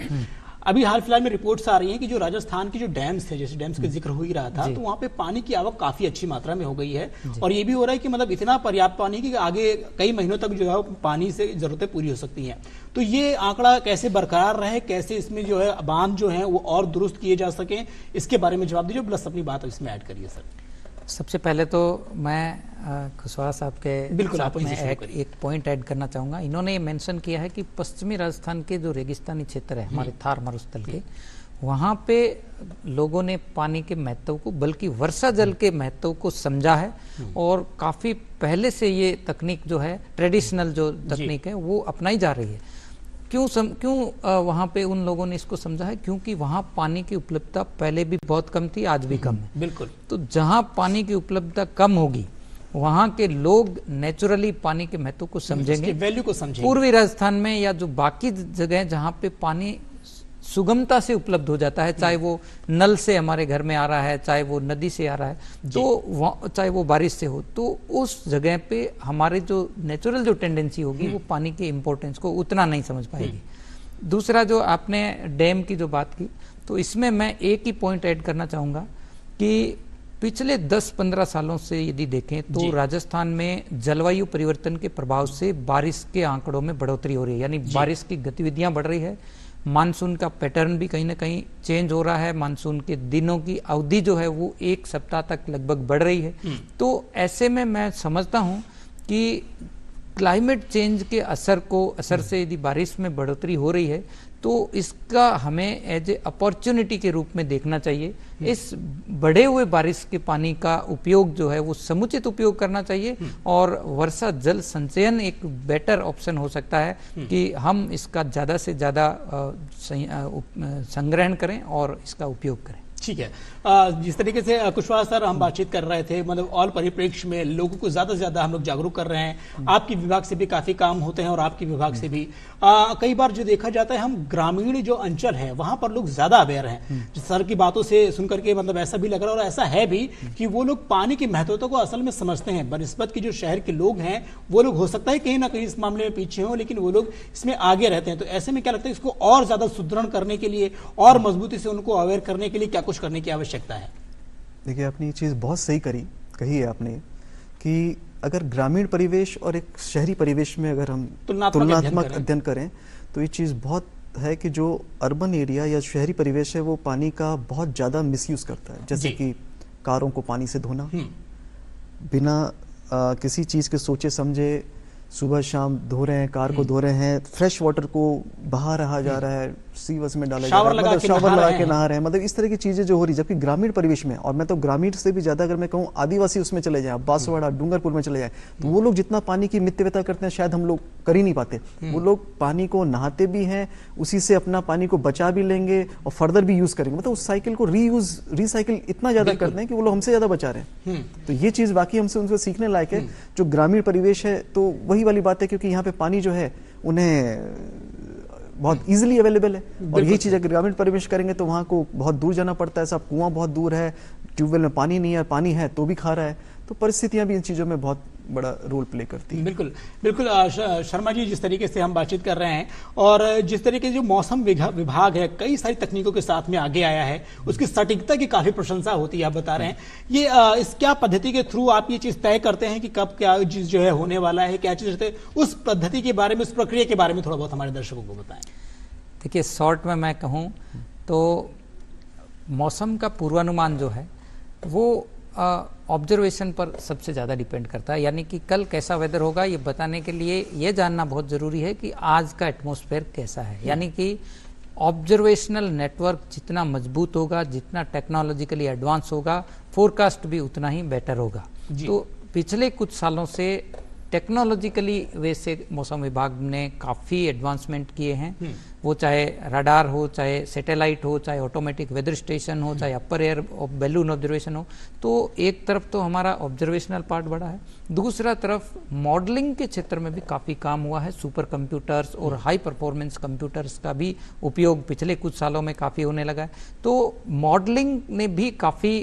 अभी हाल फिलहाल में रिपोर्ट्स आ रही हैं कि जो राजस्थान की जो डैम्स थे, जैसे डैम्स का जिक्र हो ही रहा था, तो वहाँ पे पानी की आवक काफी अच्छी मात्रा में हो गई है, और ये भी हो रहा है कि मतलब इतना पर्याप्त पानी कि आगे कई महीनों तक जो है पानी से जरूरतें पूरी हो सकती हैं। तो ये आंकड़ा कैसे बरकरार रहे, कैसे इसमें जो है बांध जो है वो और दुरुस्त किए जा सकें, इसके बारे में जवाब दीजिए, प्लस अपनी बात इसमें ऐड करिए सर। सबसे पहले तो मैं खुशवाहा साहब के साथ में एक पॉइंट ऐड करना चाहूँगा। इन्होंने ये मेंशन किया है कि पश्चिमी राजस्थान के जो रेगिस्तानी क्षेत्र है हमारे थार मरुस्थल के, वहाँ पे लोगों ने पानी के महत्व को, बल्कि वर्षा जल के महत्व को समझा है, और काफ़ी पहले से ये तकनीक जो है, ट्रेडिशनल जो तकनीक है वो अपनाई जा रही है। क्यों वहाँ पे उन लोगों ने इसको समझा है? क्योंकि वहाँ पानी की उपलब्धता पहले भी बहुत कम थी, आज भी कम है। बिल्कुल। तो जहाँ पानी की उपलब्धता कम होगी वहाँ के लोग नेचुरली पानी के महत्व को समझेंगे, वैल्यू को समझेंगे। पूर्वी राजस्थान में या जो बाकी जगह जहाँ पे पानी सुगमता से उपलब्ध हो जाता है, चाहे वो नल से हमारे घर में आ रहा है, चाहे वो नदी से आ रहा है, तो चाहे वो बारिश से हो, तो उस जगह पे हमारे जो नेचुरल जो टेंडेंसी होगी वो पानी के इम्पोर्टेंस को उतना नहीं समझ पाएगी। दूसरा, जो आपने डैम की जो बात की, तो इसमें मैं एक ही पॉइंट ऐड करना चाहूँगा कि पिछले 10-15 सालों से यदि देखें तो राजस्थान में जलवायु परिवर्तन के प्रभाव से बारिश के आंकड़ों में बढ़ोतरी हो रही है, यानी बारिश की गतिविधियां बढ़ रही है, मानसून का पैटर्न भी कहीं ना कहीं चेंज हो रहा है, मानसून के दिनों की अवधि जो है वो 1 सप्ताह तक लगभग बढ़ रही है। तो ऐसे में मैं समझता हूं कि क्लाइमेट चेंज के असर से यदि बारिश में बढ़ोतरी हो रही है तो इसका हमें एज ए अपॉर्चुनिटी के रूप में देखना चाहिए। इस बढ़े हुए बारिश के पानी का उपयोग जो है वो समुचित उपयोग करना चाहिए और वर्षा जल संचयन एक बेटर ऑप्शन हो सकता है कि हम इसका ज़्यादा से ज़्यादा संग्रहण करें और इसका उपयोग करें। ठीक है, जिस तरीके से कुशवाहा सर हम बातचीत कर रहे थे, मतलब ऑल परिप्रेक्ष्य में लोगों को ज्यादा से ज्यादा हम लोग जागरूक कर रहे हैं। आपके विभाग से भी काफी काम होते हैं और आपके विभाग से भी कई बार जो देखा जाता है, हम ग्रामीण जो अंचल है वहां पर लोग ज्यादा अवेयर हैं। सर की बातों से सुनकर के मतलब ऐसा भी लग रहा है, और ऐसा है भी कि वो लोग पानी की महत्वता को असल में समझते हैं बनिस्बत की जो शहर के लोग हैं वो लोग हो सकता है कहीं ना कहीं इस मामले में पीछे हों, लेकिन वो लोग इसमें आगे रहते हैं। तो ऐसे में क्या लगता है, इसको और ज्यादा सुदृढ़ करने के लिए और मजबूती से उनको अवेयर करने के लिए क्या कुछ करने की आवश्यकता है? देखिए, आपने ये चीज़ बहुत सही कही है आपने कि अगर ग्रामीण परिवेश और एक शहरी परिवेश में अगर हम तुलनात्मक अध्ययन करें तो ये चीज़ बहुत है कि जो अर्बन एरिया या शहरी परिवेश है वो पानी का बहुत ज़्यादा मिसयूज़ करता है। जैसे कि कारों को पानी से धोना, बिना किसी चीज़ के सोचे समझे सुबह शाम धो रहे हैं, कार को धो रहे हैं, फ्रेश वाटर को बहा रहा जा रहा है, सीवर्स में डाला जा रहा है, मतलब शावर लगा के नहा रहे हैं, मतलब इस तरह की चीजें जो हो रही। जबकि ग्रामीण परिवेश में, और मैं तो ग्रामीण से भी ज्यादा अगर मैं कहूँ आदिवासी उसमें चले जाए, बांसवाड़ा डूंगरपुर में चले जाए, तो वो लोग जितना पानी की मितव्यता करते हैं शायद हम लोग कर ही नहीं पाते। वो लोग पानी को नहाते भी हैं, उसी से अपना पानी को बचा भी लेंगे और फर्दर भी यूज करेंगे, मतलब उस साइकिल को रिसाइकिल इतना ज्यादा करते हैं कि वो लोग हमसे ज्यादा बचा रहे हैं। तो ये चीज बाकी हमसे उनसे सीखने लायक है। जो ग्रामीण परिवेश है तो वही वाली बात है, क्योंकि यहाँ पे पानी जो है उन्हें बहुत इजीली अवेलेबल है, और यही चीज़ अगर ग्रामीण परिवेश करेंगे तो वहाँ को बहुत दूर जाना पड़ता है, सब कुआं बहुत दूर है, ट्यूबवेल में पानी नहीं है, पानी है तो भी खा रहा है। तो परिस्थितियां भी इन चीज़ों में बहुत बड़ा रोल प्ले करती है। बिल्कुल बिल्कुल। शर्मा जी, जिस तरीके से हम बातचीत कर रहे हैं और जिस तरीके से जो मौसम विभाग है कई सारी तकनीकों के साथ में आगे आया है, उसकी सटीकता की काफी प्रशंसा होती है। आप बता रहे हैं ये इस क्या पद्धति के थ्रू आप ये चीज तय करते हैं कि कब क्या चीज जो है होने वाला है, क्या चीज रहते, उस पद्धति के बारे में, उस प्रक्रिया के बारे में थोड़ा बहुत हमारे दर्शकों को बताएं। देखिए, शॉर्ट में मैं कहूँ तो मौसम का पूर्वानुमान जो है वो ऑब्जर्वेशन पर सबसे ज़्यादा डिपेंड करता है। यानी कि कल कैसा वेदर होगा ये बताने के लिए ये जानना बहुत ज़रूरी है कि आज का एटमॉस्फेयर कैसा है। यानी कि ऑब्जर्वेशनल नेटवर्क जितना मजबूत होगा, जितना टेक्नोलॉजिकली एडवांस होगा, फोरकास्ट भी उतना ही बेटर होगा। तो पिछले कुछ सालों से टेक्नोलॉजिकली वे से मौसम विभाग ने काफ़ी एडवांसमेंट किए हैं। वो चाहे रडार हो, चाहे सैटेलाइट हो, चाहे ऑटोमेटिक वेदर स्टेशन हो, चाहे अपर एयर बैलून ऑब्जर्वेशन हो। तो एक तरफ तो हमारा ऑब्जर्वेशनल पार्ट बढ़ा है, दूसरा तरफ मॉडलिंग के क्षेत्र में भी काफ़ी काम हुआ है। सुपर कंप्यूटर्स और हाई परफॉर्मेंस कंप्यूटर्स का भी उपयोग पिछले कुछ सालों में काफ़ी होने लगा है। तो मॉडलिंग ने भी काफ़ी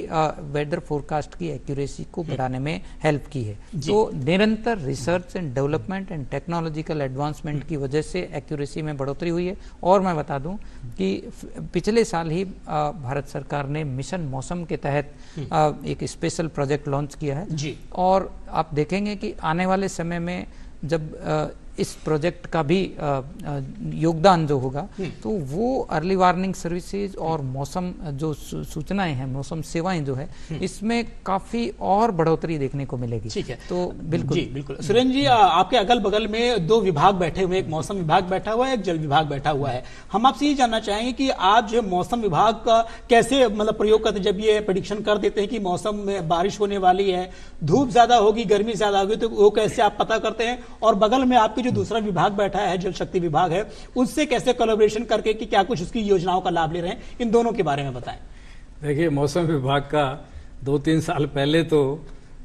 वेदर फोरकास्ट की एक्यूरेसी को बढ़ाने में हेल्प की है। तो निरंतर research and development and technological advancement की वजह से एक्यूरेसी में बढ़ोतरी हुई है। और मैं बता दूं कि पिछले साल ही भारत सरकार ने मिशन मौसम के तहत एक स्पेशल प्रोजेक्ट लॉन्च किया है जी। और आप देखेंगे कि आने वाले समय में जब इस प्रोजेक्ट का भी योगदान जो होगा तो वो अर्ली वार्निंग सर्विसेज और मौसम जो सूचनाएं हैं, मौसम सेवाएं जो है, इसमें काफी और बढ़ोतरी देखने को मिलेगी। ठीक है, तो बिल्कुल जी बिल्कुल। सुरेंद्र जी, आपके अगल बगल में दो विभाग बैठे हुए, एक मौसम विभाग बैठा हुआ है, एक जल विभाग बैठा हुआ है। हम आपसे ये जानना चाहेंगे कि आप जो मौसम विभाग का कैसे मतलब प्रयोग करते, जब ये प्रेडिक्शन कर देते हैं कि मौसम में बारिश होने वाली है, धूप ज्यादा होगी, गर्मी ज्यादा होगी, तो वो कैसे आप पता करते हैं? और बगल में आपके जो दूसरा विभाग बैठा है, जल शक्ति विभाग है, उससे कैसे कोलैबोरेशन करके कि क्या कुछ उसकी योजनाओं का लाभ ले रहे हैं, इन दोनों के बारे में बताएं। देखिए, मौसम विभाग का 2-3 साल पहले तो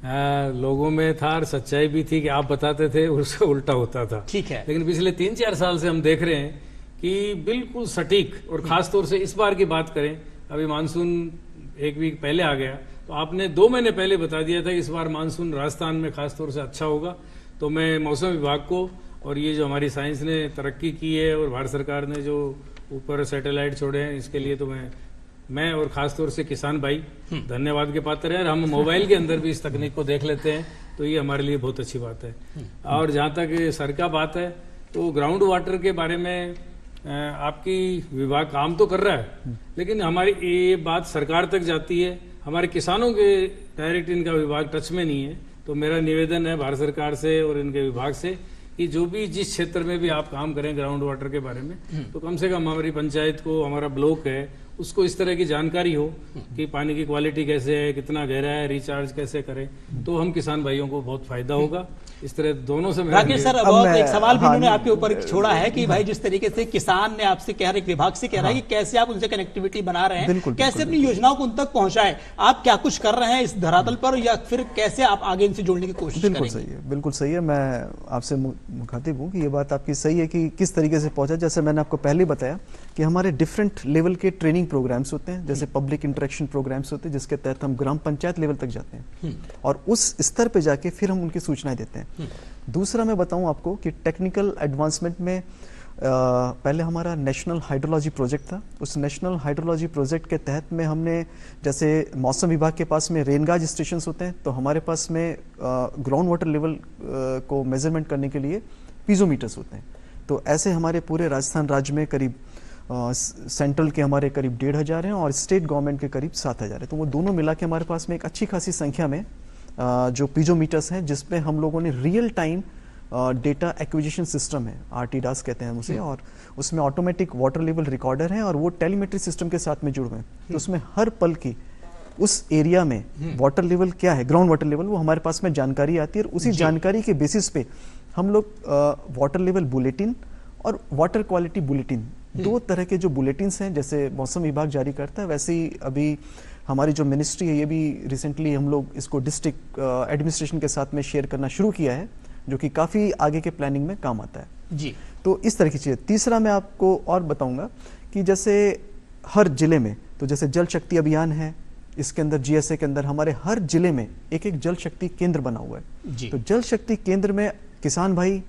लोगों में था और सच्चाई भी थी कि आप बताते थे उससे उल्टा होता था। ठीक है। लेकिन पिछले 3-4 साल से हम देख रहे हैं कि बिल्कुल सटीक, और खास तौर से इस बार की बात करें, अभी मानसून 1 वीक पहले आ गया, तो आपने 2 महीने पहले बता दिया था कि इस बार मानसून राजस्थान में खास तौर से अच्छा होगा। तो मैं मौसम विभाग को और ये जो हमारी साइंस ने तरक्की की है और भारत सरकार ने जो ऊपर सैटेलाइट छोड़े हैं, इसके लिए तो मैं और खास तौर से किसान भाई धन्यवाद के पात्र हैं। और हम मोबाइल के अंदर भी इस तकनीक को देख लेते हैं, तो ये हमारे लिए बहुत अच्छी बात है। और जहाँ तक सर का बात है, तो ग्राउंड वाटर के बारे में आपकी विभाग काम तो कर रहा है, लेकिन हमारी ये बात सरकार तक जाती है, हमारे किसानों के डायरेक्ट इनका विभाग टच में नहीं है। तो मेरा निवेदन है भारत सरकार से और इनके विभाग से कि जो भी जिस क्षेत्र में भी आप काम करें ग्राउंड वाटर के बारे में, तो कम से कम हमारी पंचायत को, हमारा ब्लॉक है, उसको इस तरह की जानकारी हो कि पानी की क्वालिटी कैसे है, कितना गहरा है, रिचार्ज कैसे करें, तो हम किसान भाइयों को बहुत फायदा होगा। इस तरह दोनों से राकेश सर, अब एक सवाल भी उन्होंने आपके ऊपर छोड़ा है कि भाई जिस तरीके से किसान ने आपसे कह रहे, विभाग से कह रहा है कि कैसे आप उनसे कनेक्टिविटी बना रहे हैं, कैसे अपनी योजनाओं को उन तक पहुंचाएं, आप क्या कुछ कर रहे हैं इस धरातल पर, या फिर कैसे आप आगे इनसे जोड़ने की कोशिश करेंगे? बिल्कुल सही है, बिल्कुल सही है। मैं आपसे मुखातिब हूँ कि ये बात आपकी सही है कि किस तरीके से पहुंचा। जैसे मैंने आपको पहले बताया कि हमारे डिफरेंट लेवल के ट्रेनिंग प्रोग्राम्स होते हैं, जैसे पब्लिक इंटरेक्शन प्रोग्राम्स होते हैं, जिसके तहत हम ग्राम पंचायत लेवल तक जाते हैं और उस स्तर पे जाके फिर हम उनकी सूचनाएं देते हैं। दूसरा मैं बताऊं आपको कि टेक्निकल एडवांसमेंट में पहले हमारा नेशनल हाइड्रोलॉजी प्रोजेक्ट था। उस नेशनल हाइड्रोलॉजी प्रोजेक्ट के तहत में हमने, जैसे मौसम विभाग के पास में रेनगाज स्टेशंस होते हैं, तो हमारे पास में ग्राउंड वाटर लेवल को मेजरमेंट करने के लिए पीजोमीटर्स होते हैं। तो ऐसे हमारे पूरे राजस्थान राज्य में करीब सेंट्रल के हमारे करीब 1500 हैं और स्टेट गवर्नमेंट के करीब 7000 है। तो वो दोनों मिला के हमारे पास में एक अच्छी खासी संख्या में जो पीजोमीटर्स हैं, जिसमें हम लोगों ने real time data acquisition system है, RTDAS कहते हैं उसे, और उसमें ऑटोमेटिक वाटर लेवल रिकॉर्डर है और वो टेलीमेट्री सिस्टम के साथ में जुड़े हैं। तो उसमें हर पल की उस एरिया में वाटर लेवल क्या है, ग्राउंड वाटर लेवल, वो हमारे पास में जानकारी आती है और उसी जानकारी के बेसिस पे हम लोग वाटर लेवल बुलेटिन और वाटर क्वालिटी बुलेटिन, 2 तरह के जो बुलेटिन्स हैं, जैसे मौसम विभाग जारी करता है, वैसे ही अभी हमारी जो मिनिस्ट्री है, ये भी रिसेंटली हम लोग इसको डिस्ट्रिक्ट एडमिनिस्ट्रेशन के साथ में शेयर करना शुरू किया है, जो कि काफ़ी आगे के प्लानिंग में काम आता है जी। तो इस तरह की चीज़। तीसरा मैं आपको और बताऊंगा कि जैसे हर जिले में, तो जैसे जल शक्ति अभियान है, इसके अंदर GSA के अंदर हमारे हर जिले में एक एक जल शक्ति केंद्र बना हुआ है जी। तो जल शक्ति केंद्र में किसान भाई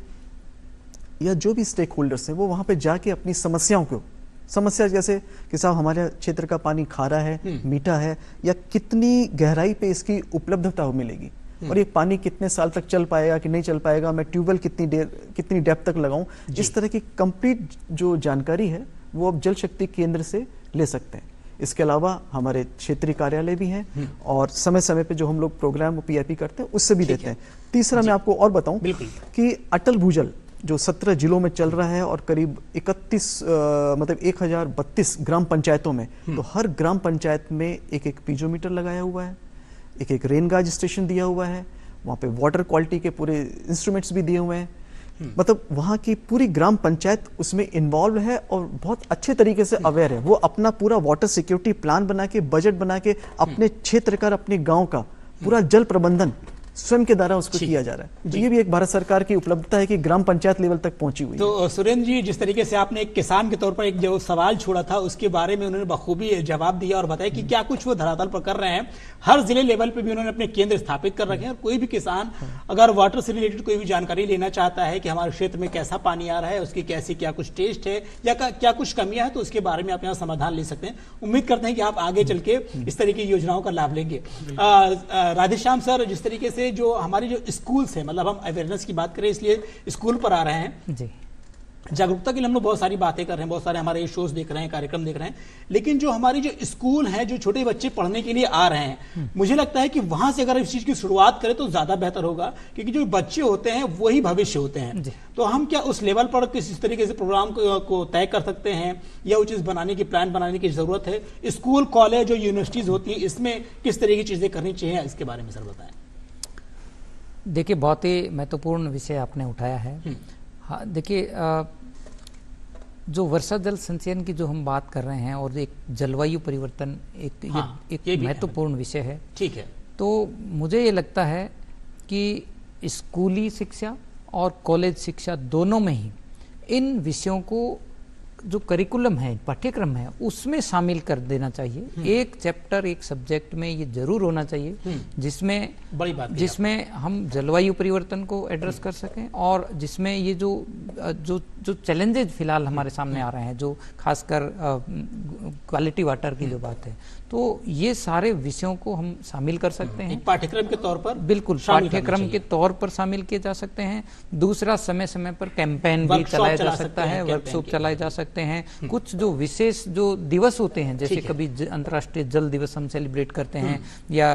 या जो भी स्टेक होल्डर्स हैं, वो वहां पे जाके अपनी समस्याओं को, समस्या जैसे कि साहब हमारे क्षेत्र का पानी खारा है, मीठा है, या कितनी गहराई पे इसकी उपलब्धता मिलेगी और ये पानी कितने साल तक चल पाएगा कि नहीं चल पाएगा, मैं ट्यूबवेल कितनी डेप्थ तक लगाऊं, इस तरह की कंप्लीट जो जानकारी है वो अब जल शक्ति केंद्र से ले सकते हैं। इसके अलावा हमारे क्षेत्रीय कार्यालय भी हैं और समय समय पे जो हम लोग प्रोग्राम PIP करते हैं उससे भी देते हैं। तीसरा मैं आपको और बताऊं कि अटल भूजल जो 17 जिलों में चल रहा है और करीब 1032 ग्राम पंचायतों में, तो हर ग्राम पंचायत में एक एक पीजोमीटर लगाया हुआ है, एक एक रेनगाज स्टेशन दिया हुआ है, वहाँ पे वाटर क्वालिटी के पूरे इंस्ट्रूमेंट्स भी दिए हुए हैं। मतलब वहाँ की पूरी ग्राम पंचायत उसमें इन्वॉल्व है और बहुत अच्छे तरीके से अवेयर है। वो अपना पूरा वाटर सिक्योरिटी प्लान बना के, बजट बना के, अपने क्षेत्र का, अपने गांव का पूरा जल प्रबंधन स्वयं के द्वारा उसको किया जा रहा है। तो ये भी एक भारत सरकार की उपलब्धता है कि ग्राम पंचायत लेवल तक पहुंची हुई है। तो सुरेंद्र जी, जिस तरीके से आपने एक किसान के तौर पर एक जो सवाल छोड़ा था, उसके बारे में उन्होंने बखूबी जवाब दिया और बताया कि क्या कुछ वो धरातल पर कर रहे हैं। हर जिले लेवल पे भी उन्होंने अपने केंद्र स्थापित कर रखे हैं और कोई भी किसान अगर वाटर से रिलेटेड कोई भी जानकारी लेना चाहता है कि हमारे क्षेत्र में कैसा पानी आ रहा है, उसकी कैसी क्या कुछ टेस्ट है या क्या कुछ कमियां हैं, तो उसके बारे में आप यहाँ समाधान ले सकते हैं। उम्मीद करते हैं कि आप आगे चल के इस तरह की योजनाओं का लाभ लेंगे। राधेश्याम सर, जिस तरीके से जो हमारे जो स्कूल्स है, मतलब हम अवेयरनेस की बात करें इसलिए स्कूल पर आ रहे हैं जी, जागरूकता के लिए हम लोग बहुत सारी बातें कर रहे हैं, बहुत सारे हमारे शोज देख रहे हैं, कार्यक्रम देख रहे हैं, लेकिन जो हमारी जो स्कूल है, जो छोटे बच्चे पढ़ने के लिए आ रहे हैं, मुझे लगता है कि वहां से अगर इस चीज की शुरुआत करें तो ज्यादा बेहतर होगा, क्योंकि जो बच्चे होते हैं वही भविष्य होते हैं। तो हम क्या उस लेवल पर किस तरीके से प्रोग्राम को तय कर सकते हैं या वो चीज बनाने की, प्लान बनाने की जरूरत है? स्कूल, कॉलेज और यूनिवर्सिटीज होती है, इसमें किस तरह की चीजें करनी चाहिए, इसके बारे में सर बताएं। देखिए, बहुत ही महत्वपूर्ण विषय आपने उठाया है। हाँ, देखिए, जो वर्षा जल संचयन की जो हम बात कर रहे हैं और एक जलवायु परिवर्तन एक महत्वपूर्ण विषय है। ठीक है। तो मुझे ये लगता है कि स्कूली शिक्षा और कॉलेज शिक्षा दोनों में ही इन विषयों को जो करिकुलम है, पाठ्यक्रम है, उसमें शामिल कर देना चाहिए। एक चैप्टर, एक सब्जेक्ट में ये जरूर होना चाहिए जिसमें बड़ी बात जिसमें हम जलवायु परिवर्तन को एड्रेस कर सकें और जिसमें ये जो जो जो चैलेंजेज फिलहाल हमारे सामने आ रहे हैं, जो खासकर क्वालिटी वाटर की जो बात है, तो ये सारे विषयों को हम शामिल कर सकते हैं। एक पाठ्यक्रम के तौर पर बिल्कुल पाठ्यक्रम के तौर पर शामिल किए जा सकते हैं। दूसरा, समय समय पर कैंपेन भी चलाया जा सकता है, वर्कशॉप चलाए जा सकते हैं। कुछ जो विशेष जो दिवस होते हैं, जैसे कभी अंतर्राष्ट्रीय जल दिवस हम सेलिब्रेट करते हैं या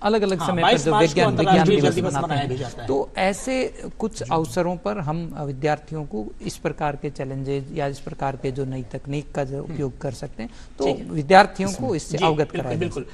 अलग अलग समय पर जो विज्ञान दिवस मनाते हैं, तो ऐसे कुछ अवसरों पर हम विद्यार्थियों को इस प्रकार के चैलेंजेस या इस प्रकार के जो नई तकनीक का जो उपयोग कर सकते हैं, तो विद्यार्थियों को इससे अवगत कराया बिल्कुल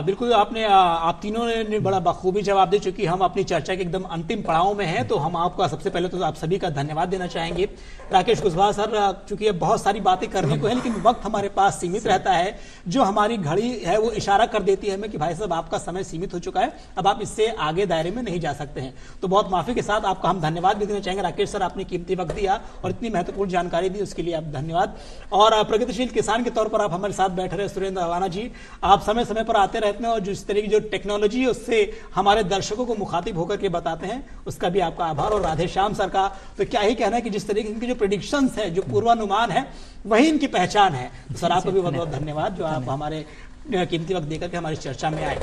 बिल्कुल। आपने आप तीनों ने बड़ा बखूबी जवाब दे चुकी। हम अपनी चर्चा के एकदम अंतिम पड़ाव में हैं, तो हम आपका सबसे पहले तो आप सभी का धन्यवाद देना चाहेंगे। राकेश कुशवाहा सर, चूंकि बहुत सारी बातें करने को है लेकिन वक्त हमारे पास सीमित रहता है, जो हमारी घड़ी है वो इशारा कर देती है हमें कि भाई साहब आपका समय सीमित हो चुका है, अब आप इससे आगे दायरे में नहीं जा सकते हैं। तो बहुत माफी के साथ आपका हम धन्यवाद भी देना चाहेंगे। राकेश सर, आपने कीमती वक्त दिया और इतनी महत्वपूर्ण जानकारी दी, उसके लिए आप धन्यवाद। और प्रगतिशील किसान के तौर पर आप हमारे साथ बैठे रहे सुरेंद्र अवाना जी, आप समय समय पर आते रहते हैं और जिस तरह की जो टेक्नोलॉजी है उससे हमारे दर्शकों को मुखातिब होकर के बताते हैं, उसका भी आपका आभार। और राधे श्याम सर का तो क्या ही कहना है कि जिस तरीके की जो प्रेडिक्शंस है, जो पूर्वानुमान है, वही इनकी पहचान है। तो सर आपको भी बहुत बहुत धन्यवाद जो आप हमारे कीमती वक्त देकर के हमारी चर्चा में आए।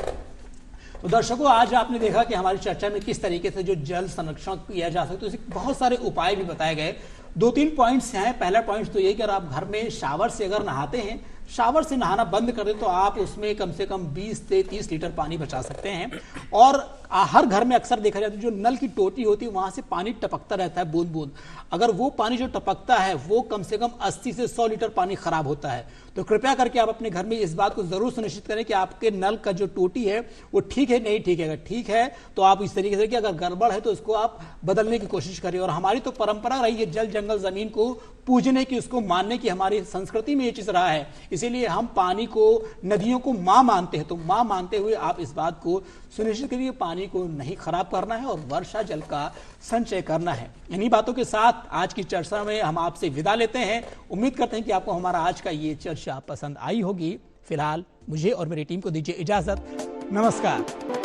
तो दर्शकों, आज आपने देखा कि हमारी चर्चा में किस तरीके से जो जल संरक्षण किया जा सकता है, तो इसके बहुत सारे उपाय भी बताए गए। 2-3 पॉइंट्स हैं। पहला पॉइंट तो यही कि अगर आप घर में शावर से अगर नहाते हैं, शावर से नहाना बंद कर दें तो आप उसमें कम से कम 20 से 30 लीटर पानी बचा सकते हैं। और हर घर में अक्सर देखा जाता है जो नल की टोटी होती है वहां से पानी टपकता रहता है बूंद बूंद, अगर वो पानी जो टपकता है वो कम से कम 80 से 100 लीटर पानी खराब होता है। तो कृपया करके आप अपने घर में इस बात को जरूर सुनिश्चित करें कि आपके नल का जो टोटी है वो ठीक है, नहीं ठीक है। अगर ठीक है तो आप इस तरीके से कि अगर गड़बड़ है तो उसको आप बदलने की कोशिश करें। और हमारी तो परंपरा रही है जल जंगल जमीन को पूजने की, उसको मानने की, हमारी संस्कृति में ये चीज रहा है। इसीलिए हम पानी को, नदियों को मां मानते हैं। तो मां मानते हुए आप इस बात को सुनिश्चित करिए पानी को नहीं खराब करना है और वर्षा जल का संचय करना है। इन्हीं बातों के साथ आज की चर्चा में हम आपसे विदा लेते हैं। उम्मीद करते हैं कि आपको हमारा आज का ये चर्चा पसंद आई होगी। फिलहाल मुझे और मेरी टीम को दीजिए इजाजत। नमस्कार।